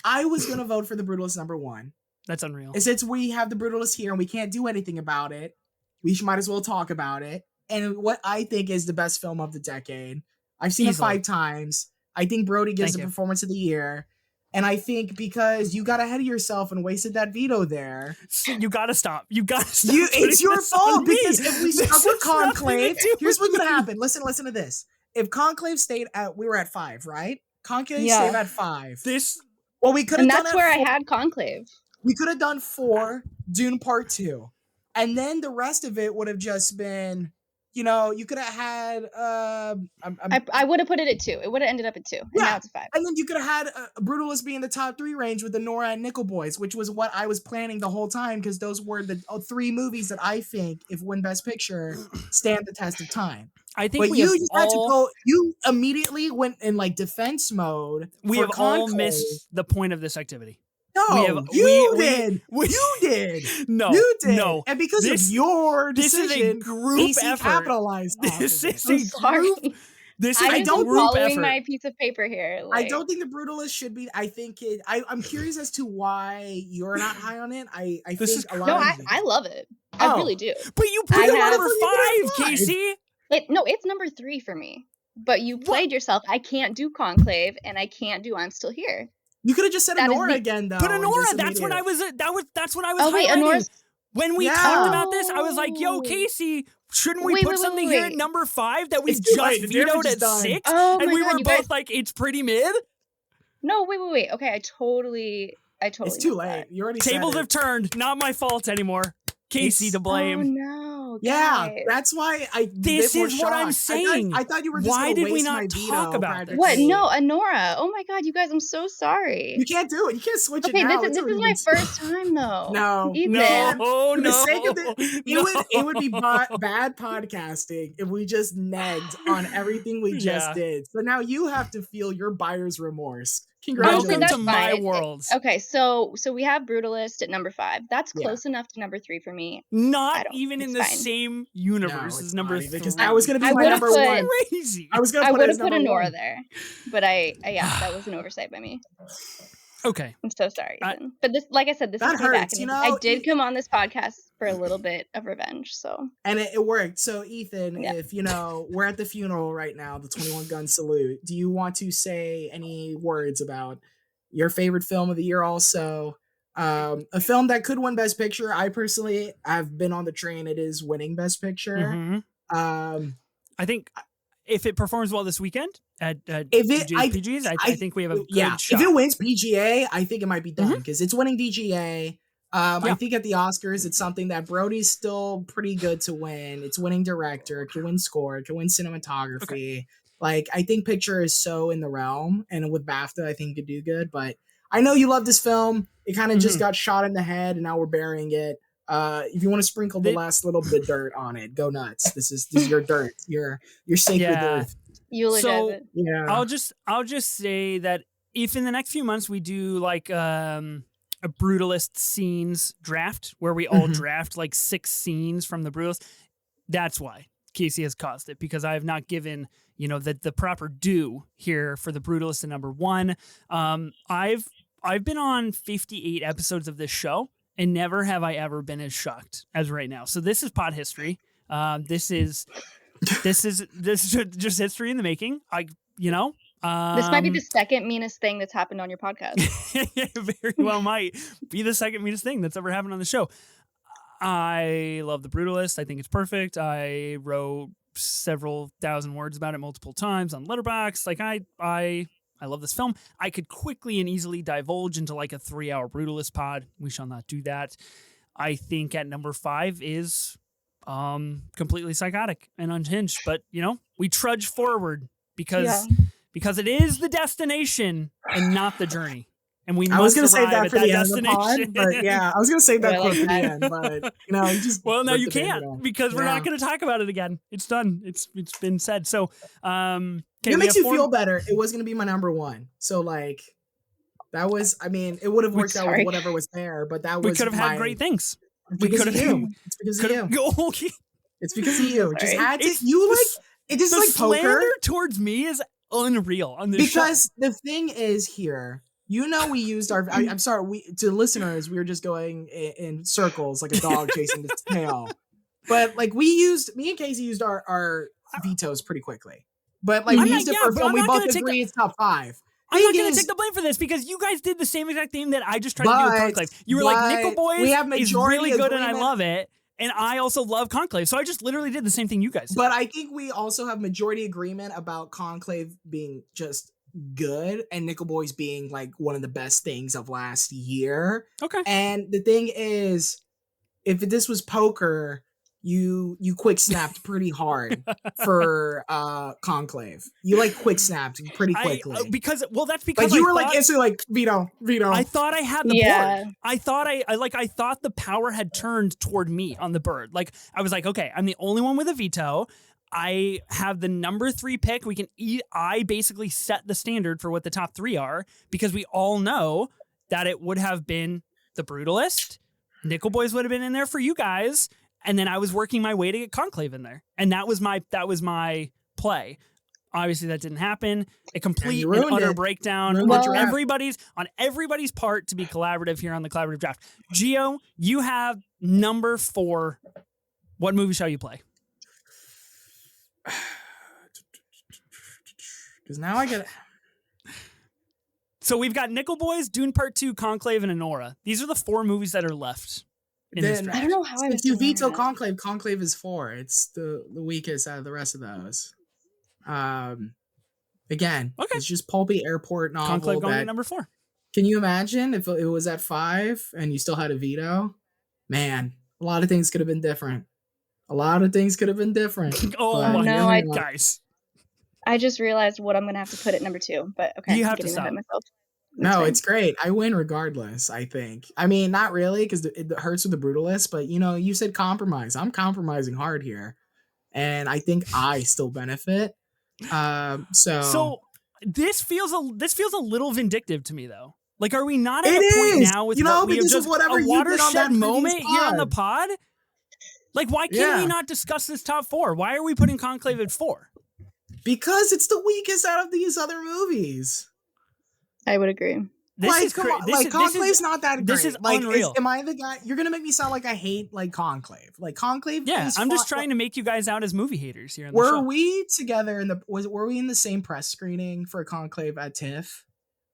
I was going to vote for The Brutalist number 1. That's unreal. Since we have The Brutalist here and we can't do anything about it, we might as well talk about it. And what I think is the best film of the decade. I've seen it 5 times. I think Brody gives the performance of the year. And I think because you got ahead of yourself and wasted that veto there. You gotta stop. It's your fault because if we stuck with Conclave, here's what's gonna happen. Listen to this. If Conclave stayed we were at 5, right? Conclave stayed at 5. We could have done that's where I had Conclave. We could have done 4, Dune Part 2. and then the rest of it would have just been, you know, you could have had. I would have put it at 2. It would have ended up at 2, and now it's a 5. And then you could have had Brutalist be in the top 3 range with the Nora and Nickel Boys, which was what I was planning the whole time, because those were the 3 movies that I think, if win Best Picture, stand the test of time. I think but you just had to go. You immediately went in like defense mode. We have all missed the point of this activity. No, you did. You did. No, you did. No, and because of your decision, this is a group effort. Capitalized. This is a group. This is I a don't group following effort. my piece of paper here. Like, I don't think the Brutalist should be. I think it. I'm curious as to why you're not high on it. I think a lot. No, of I love it. I really do. But you put it number 5, Kasey. It's number 3 for me. But you played yourself. I can't do Conclave, and I can't do I'm Still Here. You could have just said Anora again, though. But Anora, that's what I was. That's what I was. Oh wait, Anora's. When we talked about this, I was like, "Yo, Kasey, shouldn't we put something here at number 5 that we just vetoed at 6?" Oh and my we God, were both like, "It's pretty mid." No, wait. Okay, I totally. It's too late. You already tables said have turned. Not my fault anymore. Kasey to blame. Oh no. Yeah, that's why I. This is what I'm saying. I thought you were just. Why did we waste not talk about this? What? No, Anora. Oh my God, you guys! I'm so sorry. You can't do it. You can't switch it now. Okay, this is my first time though. No, Ethan. For the sake of it would be bad podcasting if we just negged on everything we just did. So now you have to feel your buyer's remorse. Congratulations. Welcome to my world. Okay, so we have Brutalist at number 5. That's close enough to number 3 for me. Not even in the same universe as number 3. Because that was going to be my number 1. Crazy. I was going to put Anora there, but that was an oversight by me. Okay, I'm so sorry, Ethan. But this, like I said, this is hurts. You know, I did come on this podcast for a little bit of revenge, so and it worked. So Ethan, if we're at the funeral right now, the 21 Gun Salute. Do you want to say any words about your favorite film of the year? Also, a film that could win Best Picture. I personally, I've been on the train. It is winning Best Picture. I think if it performs well this weekend at PGAs, I think we have a good shot. If it wins PGA, I think it might be done because it's winning DGA. I think at the Oscars, it's something that Brody's still pretty good to win. It's winning director, it can win score, it can win cinematography. Okay. Like, I think picture is so in the realm, and with BAFTA, I think it could do good. But I know you love this film. It kind of just got shot in the head, and now we're burying it. If you want to sprinkle the last little bit of dirt on it, go nuts. This is your dirt. Your sacred earth. Eulogize it. Yeah. I'll just say that if in the next few months we do like a Brutalist scenes draft where we all draft like 6 scenes from the Brutalist, that's why Kasey has caused it, because I have not given the proper due here for the Brutalist at number 1. I've been on 58 episodes of this show, and never have I ever been as shocked as right now. So this is pod history. This is just history in the making. This might be the second meanest thing that's happened on your podcast. Very well might be the second meanest thing that's ever happened on the show. I love The Brutalist. I think it's perfect. I wrote several thousand words about it multiple times on Letterboxd. Like I love this film. I could quickly and easily divulge into like a 3-hour Brutalist pod. We shall not do that. I think at number 5 is completely psychotic and unhinged. But we trudge forward because it is the destination and not the journey. And we must arrive at that destination. But I was gonna save that quote at the end, but you just no, you can't because we're not gonna talk about it again. It's done. It's been said. So it makes you feel better. It was gonna be my number 1. So like that was, I mean, it would have worked out with whatever was there, but that was we could have had great things. Because of you. It's because of you. It's because of you. Just had to. It just like poker. Slander towards me is unreal on this because the thing is here. We used our. I'm sorry. To listeners, we were just going in circles like a dog chasing its tail. But like me and Kasey used our vetoes pretty quickly. But like we used it for a film. We both agree it's top 5. I'm not going to take the blame for this because you guys did the same exact thing that I just tried to do with Conclave. You were like, Nickel Boys is really good and I love it. And I also love Conclave. So I just literally did the same thing you guys did. But I think we also have majority agreement about Conclave being just good and Nickel Boys being like one of the best things of last year. Okay. And the thing is, if this was poker, you quick snapped pretty hard for Conclave. You like quick snapped pretty quickly. That's because like you were like instantly like veto. I thought I had the board. I thought I thought the power had turned toward me on the bird. Like I was like, okay, I'm the only one with a veto. I have the number 3 pick. I basically set the standard for what the top 3 are, because we all know that it would have been the Brutalist. Nickel Boys would have been in there for you guys. And then I was working my way to get Conclave in there. And that was my play. Obviously that didn't happen. A complete and utter breakdown on everybody's part to be collaborative here on the collaborative draft. Gio, you have number 4. What movie shall you play? Because now I get. So we've got Nickel Boys, Dune Part 2, Conclave, and Anora. These are the 4 movies that are left. I don't know how I was. If you veto Conclave, Conclave is 4. It's the weakest out of the rest of those. Again, it's just pulpy airport novel. Conclave going at number 4. Can you imagine if it was at 5 and you still had a veto? Man, a lot of things could have been different. Oh my guys! I just realized what I'm gonna have to put at number 2, but okay, you have to stop. No, it's great. I win regardless, I think. I mean, not really, because it hurts with the Brutalist, but you said compromise. I'm compromising hard here. And I think I still benefit. So this feels a little vindictive to me, though. Like, are we not at a point now with what we have just a watershed moment here on the pod? Like, why can't we not discuss this top 4? Why are we putting Conclave at 4? Because it's the weakest out of these other movies. I would agree. Conclave's not that great. This is unreal. Am I the guy? You're gonna make me sound like I hate Conclave. Conclave. Yeah, I'm just trying to make you guys out as movie haters here. Were we together were we in the same press screening for Conclave at TIFF?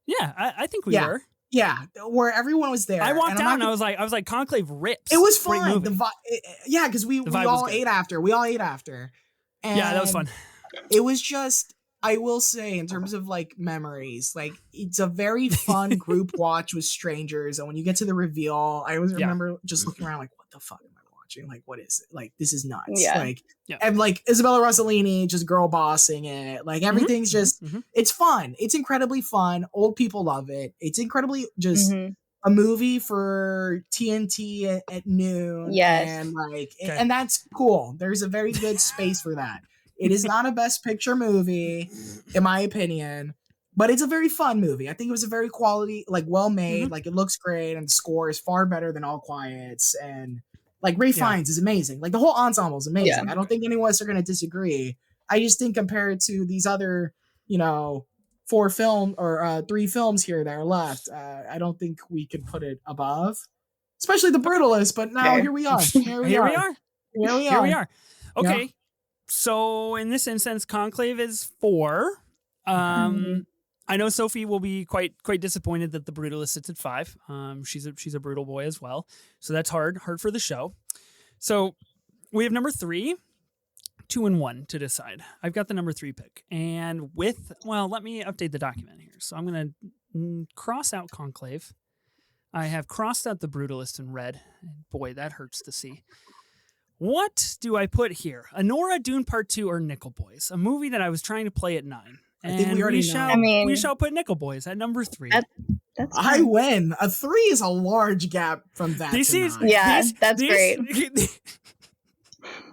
Yeah, I think we were. Yeah, where everyone was there. I walked out and I was like, Conclave rips. It was fun. Because we all ate after. We all ate after. And yeah, that was fun. It was just. I will say, in terms of memories, it's a very fun group watch with strangers. And when you get to the reveal, I always remember just looking around what the fuck am I watching? What is it? This is nuts. Yeah. And Isabella Rossellini just girl bossing it. Everything's just, it's fun. It's incredibly fun. Old people love it. It's incredibly just a movie for TNT at noon. Yes. And and that's cool. There's a very good space for that. It is not a Best Picture movie, in my opinion, but it's a very fun movie. I think it was a very quality, well made. It looks great, and the score is far better than All Quiet's. And Ray Fiennes is amazing. The whole ensemble is amazing. Yeah. I don't think any of us are going to disagree. I just think compared to these other, 3 films here that are left, I don't think we could put it above, especially the Brutalist. But now here we are. Here we are. Okay. Yeah. So in this instance, Conclave is 4. I know Sophie will be quite disappointed that the Brutalist sits at 5. She's a brutal boy as well, so that's hard for the show. So we have number 3, 2 and 1 to decide. I've got the number 3 pick, and let me update the document here. So I'm gonna cross out Conclave. I have crossed out the Brutalist in red. Boy, that hurts to see. What do I put here? Anora, Dune Part 2, or Nickel Boys? A movie that I was trying to play at 9. And I think we already know. We shall put Nickel Boys at number 3. That's I win. A 3 is a large gap from that. That's great.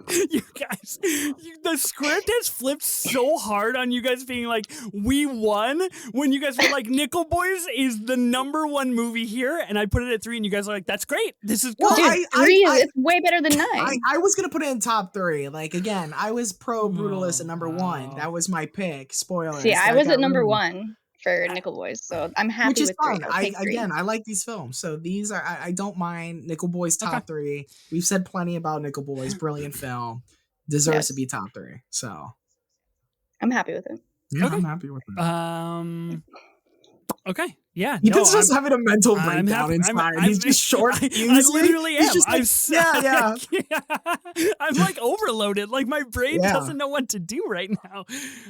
You guys, the script has flipped so hard on you guys being like, we won, when you guys were like, Nickel Boys is the number 1 movie here, and I put it at 3, and you guys are like, that's great. This is good. Dude, 3 is way better than 9. I was going to put it in top 3. Again, I was pro Brutalist at number 1. That was my pick. Spoiler. See, I was at number 1 for Nickel Boys, so I'm happy with 3. Again, I like these films, so these are I don't mind Nickel Boys top 3. We've said plenty about Nickel Boys. Brilliant film, deserves to be top 3. So I'm happy with it. Yeah, I'm happy with it. Okay. Yeah. Ethan's just having a mental breakdown inside. He's just short. I literally am. He's just like, yeah. I'm like overloaded. Like my brain doesn't know what to do right now.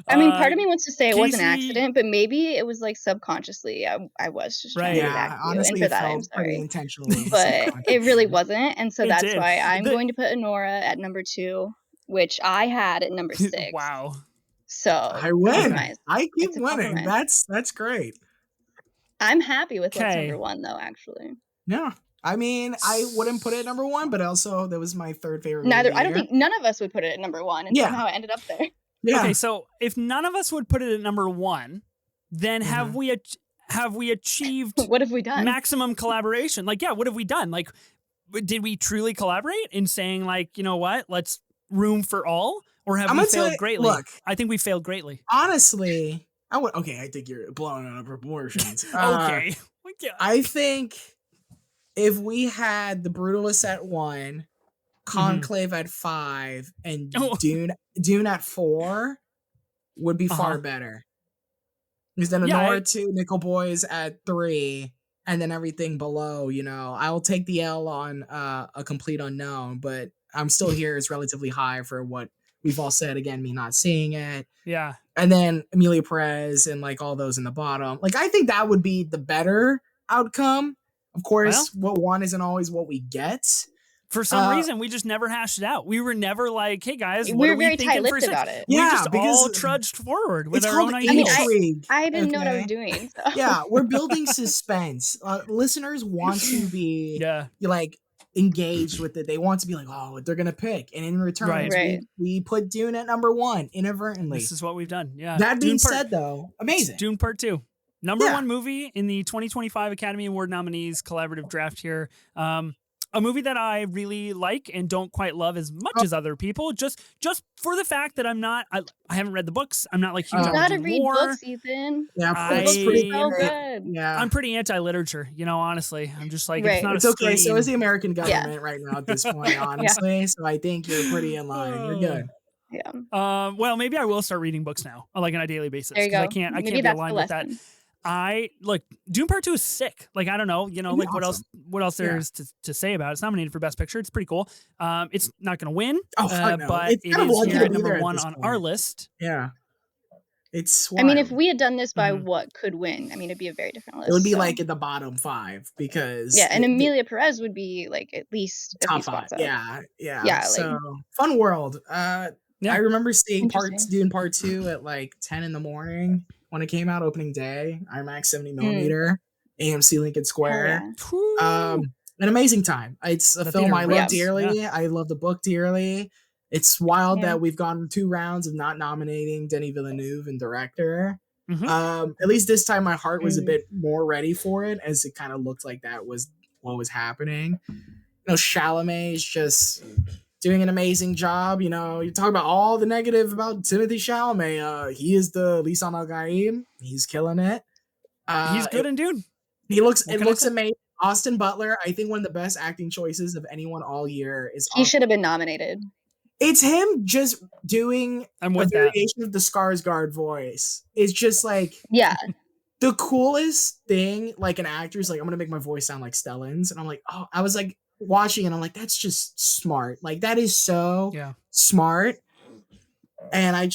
I mean, part of me wants to say it was an Kasey- accident, but maybe it was like subconsciously. I was just trying to do that. Honestly, and for it that, I'm felt pretty sorry. intentionally. But it really wasn't. And so that's did. why I'm going to put Honora at number 2, which I had at number 6. Wow. So I win. compromise. I keep It's a winning. compromise. That's great. I'm happy with what's Okay. number 1, though, actually. Yeah. I mean, I wouldn't put it at number 1, but also that was my third favorite movie Neither. of the I don't year. think none of us would put it at number 1, and somehow it ended up there. Yeah. Okay, so if none of us would put it at number 1, then have we achieved What have we done? maximum collaboration? Like, yeah, what have we done? Like, did we truly collaborate in saying, like, you know what, let's room for all? Or have we failed greatly? Look, I think we failed greatly. Honestly, I think you're blowing out of proportions. Okay. I think if we had The Brutalist at 1, Conclave at 5, and Dune at 4 would be far better. Because then Honora 2, Nickel Boys at 3, and then everything below, I'll take the L on A Complete Unknown, but I'm still here is relatively high for what we've all said. Again, me not seeing it. Yeah. And then Emilia Perez and like all those in the bottom. Like, I think that would be the better outcome. Of course, what won isn't always what we get. For some reason, we just never hashed it out. We were never like, hey guys, what we are were we very thinking tight-lipped about it. We just all trudged forward with our own ideas. I didn't know what I was doing. So. Yeah, we're building suspense. Listeners want to be like engaged with it. They want to be like, oh, they're gonna pick. And in return, we put Dune at number 1 inadvertently. This is what we've done. Yeah. That being said, though, amazing. Dune Part 2. Number 1 movie in the 2025 Academy Award nominees collaborative draft here. A movie that I really like and don't quite love as much as other people, just for the fact that I haven't read the books. I'm not like huge on gotta read books, Ethan. Yeah, books are so good. Yeah, I'm pretty anti-literature. Honestly, I'm just like it's okay. So is the American government right now at this point, honestly. So I think you're pretty in line. You're good. Yeah. Well, maybe I will start reading books now, like on a daily basis. There you go. I can't be aligned with that. Dune Part 2 is sick. Like, I don't know, like awesome. what else there is to say about it. It's nominated for Best Picture. It's pretty cool. It's not going to win, but it is here at number 1 on our list. Yeah. It's wild. I mean, if we had done this by what could win, I mean, it'd be a very different list. It would be like in the bottom 5 because and Emilia Perez would be like at least top 5. Yeah. So fun world. I remember seeing Dune Part 2 at like 10 in the morning when it came out opening day. IMAX 70mm, AMC Lincoln Square. An amazing time. It's a film I love dearly. I love the book dearly. It's wild that we've gone 2 rounds of not nominating Denis Villeneuve and director. At least this time my heart was a bit more ready for it, as it kind of looked like that was what was happening. Chalamet is just doing an amazing job. You talk about all the negative about Timothée Chalamet. He is the Lisan Al-Gaib. He's killing it. He's good in Dune. It looks amazing. Austin Butler, I think one of the best acting choices of anyone all year is. He should have been nominated. It's him just doing a variation of the Skarsgård voice. It's just like the coolest thing. Like an actor's like, I'm gonna make my voice sound like Stellan's, and I'm like, oh, I was like watching and I'm like, that's just smart. Like that is so smart. And I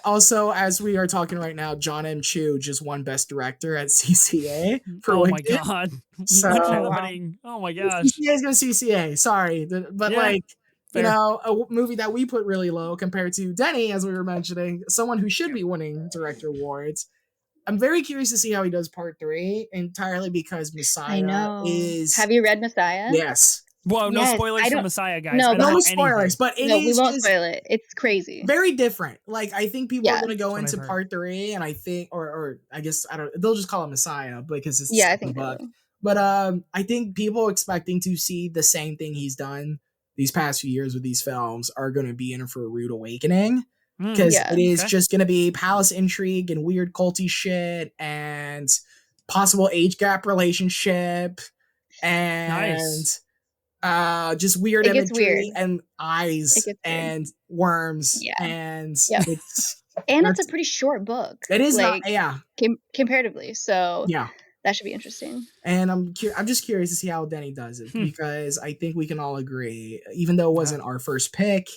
also, as we are talking right now, John M. Chu just won Best Director at CCA for Wicked. My god! So, what's happening? Oh my gosh! CCA is going to CCA. Sorry, but a movie that we put really low compared to Denny, as we were mentioning, someone who should be winning director awards. I'm very curious to see how he does Part 3, entirely because Messiah is. Have you read Messiah? Yes. Whoa, no spoilers for Messiah, guys. No spoilers, but we won't spoil it. It's crazy. Very different. Like, I think people are going to go into Part 3, and I think, or I guess, I don't. They'll just call it Messiah because it's I think book. But I think people expecting to see the same thing he's done these past few years with these films are going to be in for a rude awakening. Because it is just going to be palace intrigue and weird culty shit and possible age gap relationship and just weird imagery and eyes and worms and And it's a pretty short book. It is like, not, yeah, comparatively. So yeah. that should be interesting. And I'm just curious to see how Denny does it, because I think we can all agree, even though it wasn't our first pick,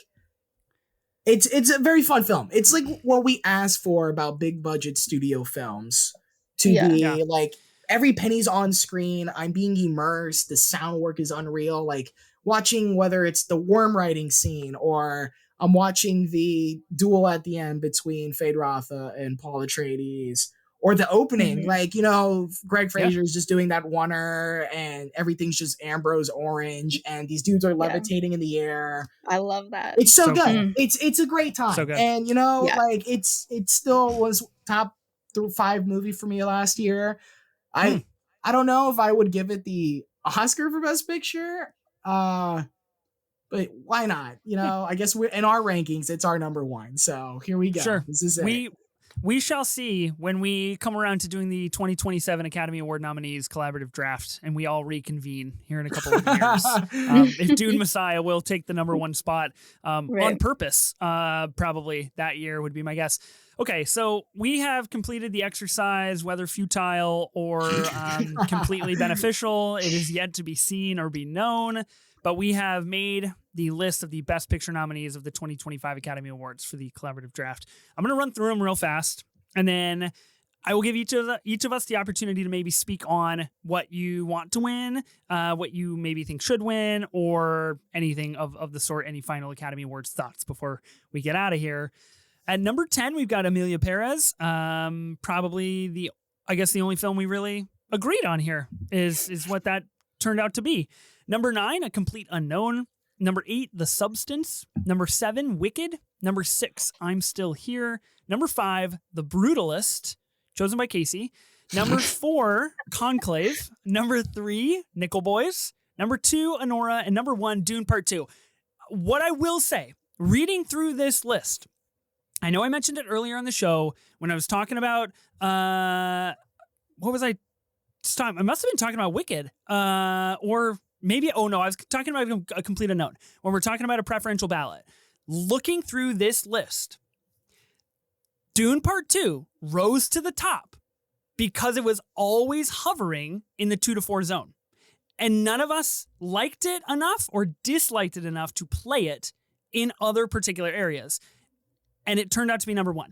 it's a very fun film. It's like what we asked for about big budget studio films, to be like every penny's on screen. I'm being immersed. The sound work is unreal. Like watching, whether it's the worm riding scene, or I'm watching the duel at the end between Fade Rotha and Paul Atreides, or the opening, like, Greg Fraser's just doing that oneer and everything's just Ambrose orange and these dudes are levitating in the air. I love that. It's so good. Cool. It's a great time. So good. And like it still was top 5 movie for me last year. I don't know if I would give it the Oscar for Best Picture. But why not? I guess we're in our rankings, it's our number 1. So here we go. Sure. This is it. We shall see when we come around to doing the 2027 Academy Award nominees collaborative draft, and we all reconvene here in a couple of years. If Dune Messiah will take the number 1 spot on purpose, probably that year would be my guess. Okay, so we have completed the exercise, whether futile or completely beneficial. It is yet to be seen or be known, but we have made the list of the Best Picture nominees of the 2025 Academy Awards for the collaborative draft. I'm going to run through them real fast, and then I will give each of us the opportunity to maybe speak on what you want to win, what you maybe think should win, or anything of the sort, any final Academy Awards thoughts before we get out of here. At number 10, we've got Emilia Perez. Probably the only film we really agreed on here is what that turned out to be. Number 9, A Complete Unknown. Number 8, The Substance. Number 7, Wicked. Number 6, I'm Still Here. Number 5, The Brutalist, chosen by Kasey. Number 4, Conclave. Number 3, Nickel Boys. Number 2, Anora. And number 1, Dune Part 2. What I will say, reading through this list, I know I mentioned it earlier on the show when I was talking about, what was I talking? I must have been talking about Wicked, or maybe, I was talking about A Complete Unknown when we're talking about a preferential ballot. Looking through this list, Dune Part 2 rose to the top because it was always hovering in the 2 to 4 zone. And none of us liked it enough or disliked it enough to play it in other particular areas. And it turned out to be number 1.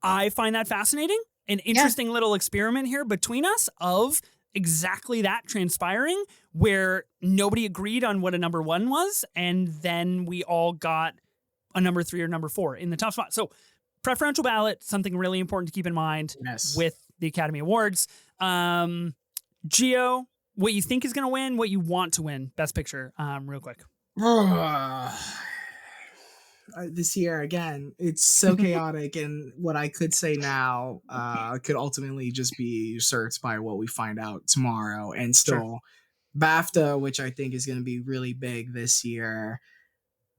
I find that fascinating. An interesting little experiment here between us of exactly that transpiring, where nobody agreed on what a number 1 was, and then we all got a number 3 or number 4 in the top spot. So preferential ballot, something really important to keep in mind with the Academy Awards. Gio, what you think is going to win, what you want to win Best Picture, real quick. This year, again, it's so chaotic, and what I could say now could ultimately just be usurped by what we find out tomorrow. And still, BAFTA, which I think is going to be really big this year.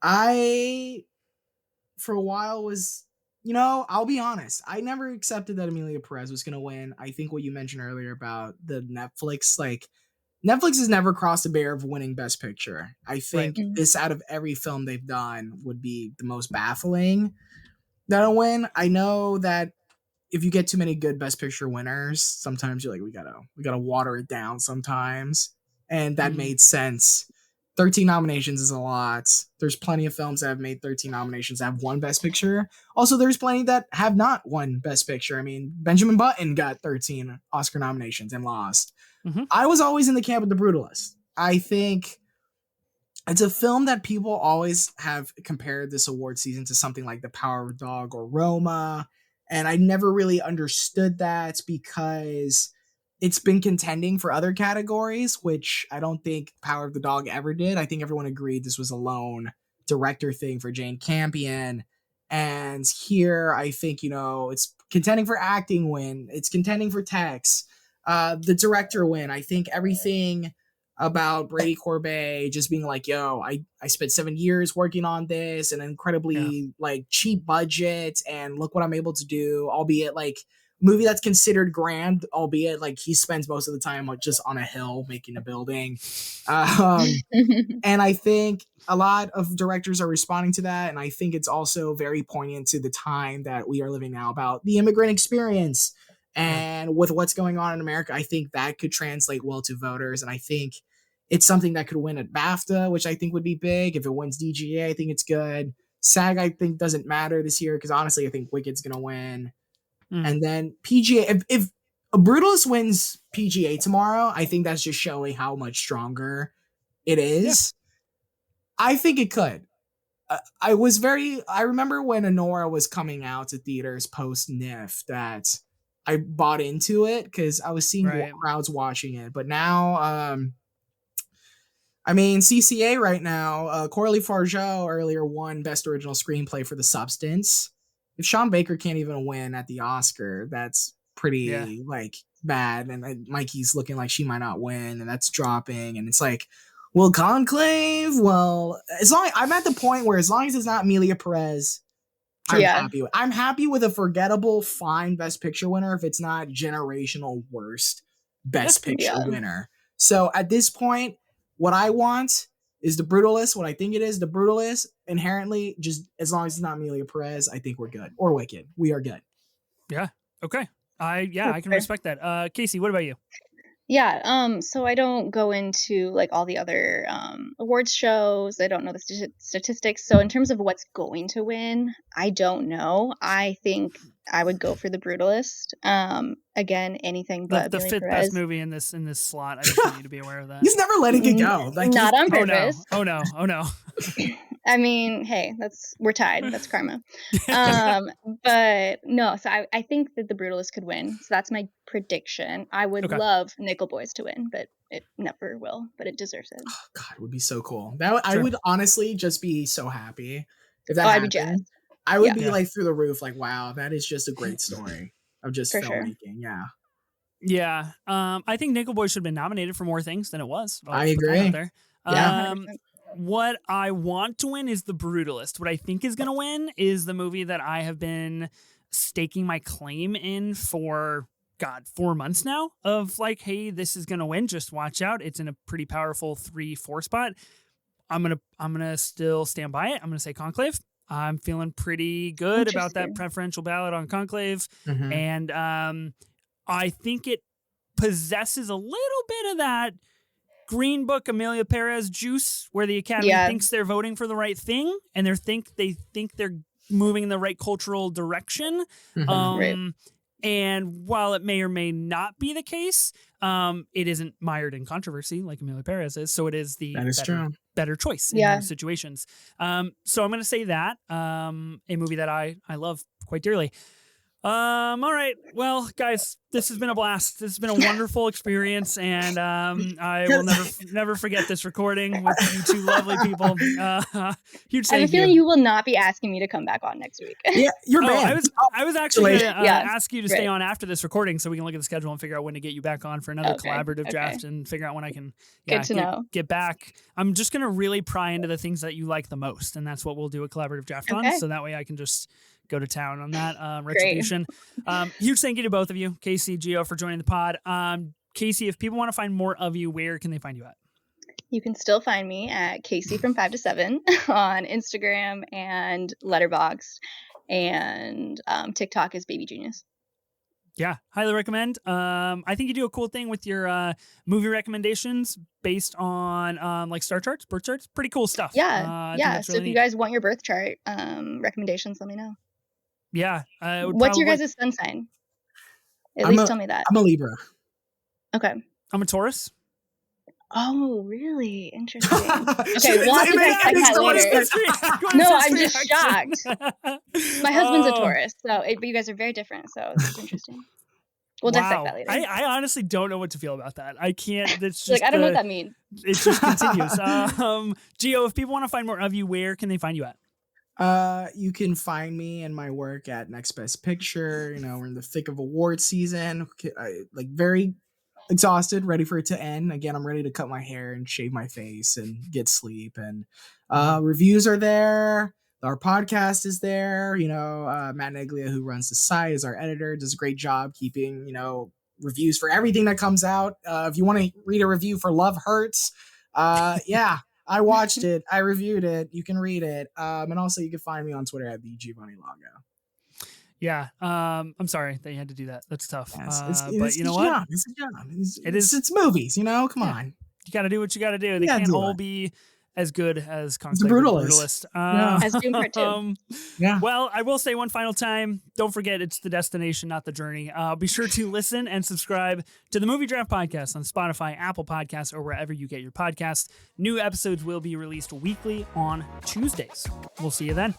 I, for a while, was, I'll be honest, I never accepted that Emilia Perez was going to win. I think what you mentioned earlier about the Netflix, Netflix has never crossed the barrier of winning Best Picture. I think this, out of every film they've done, would be the most baffling that'll win. I know that if you get too many good Best Picture winners, sometimes you're like, we gotta water it down sometimes. And that made sense. 13 nominations is a lot. There's plenty of films that have made 13 nominations that have won Best Picture. Also, there's plenty that have not won Best Picture. I mean, Benjamin Button got 13 Oscar nominations and lost. I was always in the camp of The Brutalist. I think it's a film that people always have compared this award season to something like The Power of the Dog or Roma. And I never really understood that, because it's been contending for other categories, which I don't think Power of the Dog ever did. I think everyone agreed this was a lone director thing for Jane Campion. And here, I think, it's contending for acting win. It's contending for text. The director win. I think everything about Brady Corbet just being like, I spent 7 years working on this, an incredibly cheap budget, and look what I'm able to do, albeit movie that's considered grand, albeit like he spends most of the time like just on a hill making a building. And I think a lot of directors are responding to that. And I think it's also very poignant to the time that we are living now about the immigrant experience. And with what's going on in America, I think that could translate well to voters. And I think it's something that could win at BAFTA, which I think would be big. If it wins DGA, I think it's good. SAG, I think, doesn't matter this year because honestly, I think Wicked's going to win. And then PGA, if a Brutalist wins PGA tomorrow, I think that's just showing how much stronger it is. Yeah. I think it could. I remember when Anora was coming out to theaters post NIF that I bought into it because I was seeing crowds watching it. But now, I mean, CCA right now, Coralie Fargeau earlier won Best Original Screenplay for The Substance. If Sean Baker can't even win at the Oscar, that's pretty like bad. And Mikey's looking like she might not win, and that's dropping. And it's like, well, Conclave. Well, I'm at the point where as long as it's not Amelia Perez, I'm happy with. I'm happy with a forgettable, fine Best Picture winner if it's not generational worst Best Picture winner. So at this point, what I want is The Brutalist. What I think it is, The Brutalist. Inherently, just as long as it's not Amelia Perez, I think we're good. Or Wicked, we are good. Yeah. Okay. I can respect that. Kasey, what about you? Yeah, so I don't go into like all the other awards shows. I don't know the statistics. So in terms of what's going to win, I don't know. I think I would go for The Brutalist. Again, anything but the fifth best movie in this slot. I just want you to be aware of that. He's never letting it go. Like, not on purpose. Oh no. I mean, hey, we're tied. That's karma. But no, so I think that The Brutalist could win. So that's my prediction. I would love Nickel Boys to win, but it never will. But it deserves it. Oh, God, it would be so cool. I would honestly just be so happy if that happened. I'd be jazzed. I would be like through the roof, like, wow, that is just a great story of just filmmaking. Sure. Yeah. I think Nickel Boys should have been nominated for more things than it was. I agree. There. Yeah. What I want to win is The Brutalist. What I think is going to win is the movie that I have been staking my claim in for 4 months now of like, hey, this is going to win. Just watch out. It's in a pretty powerful 3-4 spot. I'm going to still stand by it. I'm going to say Conclave. I'm feeling pretty good about that preferential ballot on Conclave. Mm-hmm. And I think it possesses a little bit of that Green Book Amelia Perez juice where the Academy thinks they're voting for the right thing and they think they're moving in the right cultural direction. Mm-hmm. And while it may or may not be the case, it isn't mired in controversy like Amelia Perez is. So it is the better choice in those situations. So I'm going to say that a movie that I love quite dearly. All right. Well, guys, this has been a blast. This has been a wonderful experience, and I will never forget this recording with you two lovely people. Huge thank you. I have a feeling you will not be asking me to come back on next week. Yeah, you're banned. I was actually going to ask you to stay on after this recording so we can look at the schedule and figure out when to get you back on for another collaborative draft and figure out when I can get back. I'm just going to really pry into the things that you like the most, and that's what we'll do a collaborative draft on, so that way I can just go to town on that retribution. Huge thank you to both of you, Kasey, Gio, for joining the pod. Kasey, if people want to find more of you, where can they find you at? You can still find me at Kasey from 5 to 7 on Instagram and Letterboxd, and TikTok is Baby Genius. Yeah, highly recommend. I think you do a cool thing with your movie recommendations based on like star charts, birth charts. Pretty cool stuff. Yeah. So if you guys want your birth chart recommendations, let me know. Yeah. What's your guys' sun sign? At least tell me that. I'm a Libra. Okay. I'm a Taurus. Oh, really? Interesting. Okay, we'll have to dissect that later. No, I'm just shocked. My husband's a Taurus, but you guys are very different, so it's interesting. We'll dissect that later. I honestly don't know what to feel about that. I can't. It's just like I don't know what that means. It just continues. Gio, if people want to find more of you, where can they find you at? You can find me and my work at Next Best Picture. You know, we're in the thick of award season. Very exhausted, ready for it to end. Again, I'm ready to cut my hair and shave my face and get sleep. And reviews are there. our podcast is there. Matt Neglia, who runs the site, is our editor, does a great job keeping, reviews for everything that comes out. If you want to read a review for Love Hurts, yeah, I watched it. I reviewed it. You can read it. And also you can find me on Twitter at the Giovanni Lago. Yeah. I'm sorry that you had to do that. That's tough. Yes, but you know what? It's a job. It's movies, come on. You got to do what you got to do. They can't all be as good as The Brutalist. As Doom Part 2. Yeah. Well, I will say one final time, don't forget it's the destination, not the journey. Be sure to listen and subscribe to the Movie Draft Podcast on Spotify, Apple Podcasts, or wherever you get your podcasts. New episodes will be released weekly on Tuesdays. We'll see you then.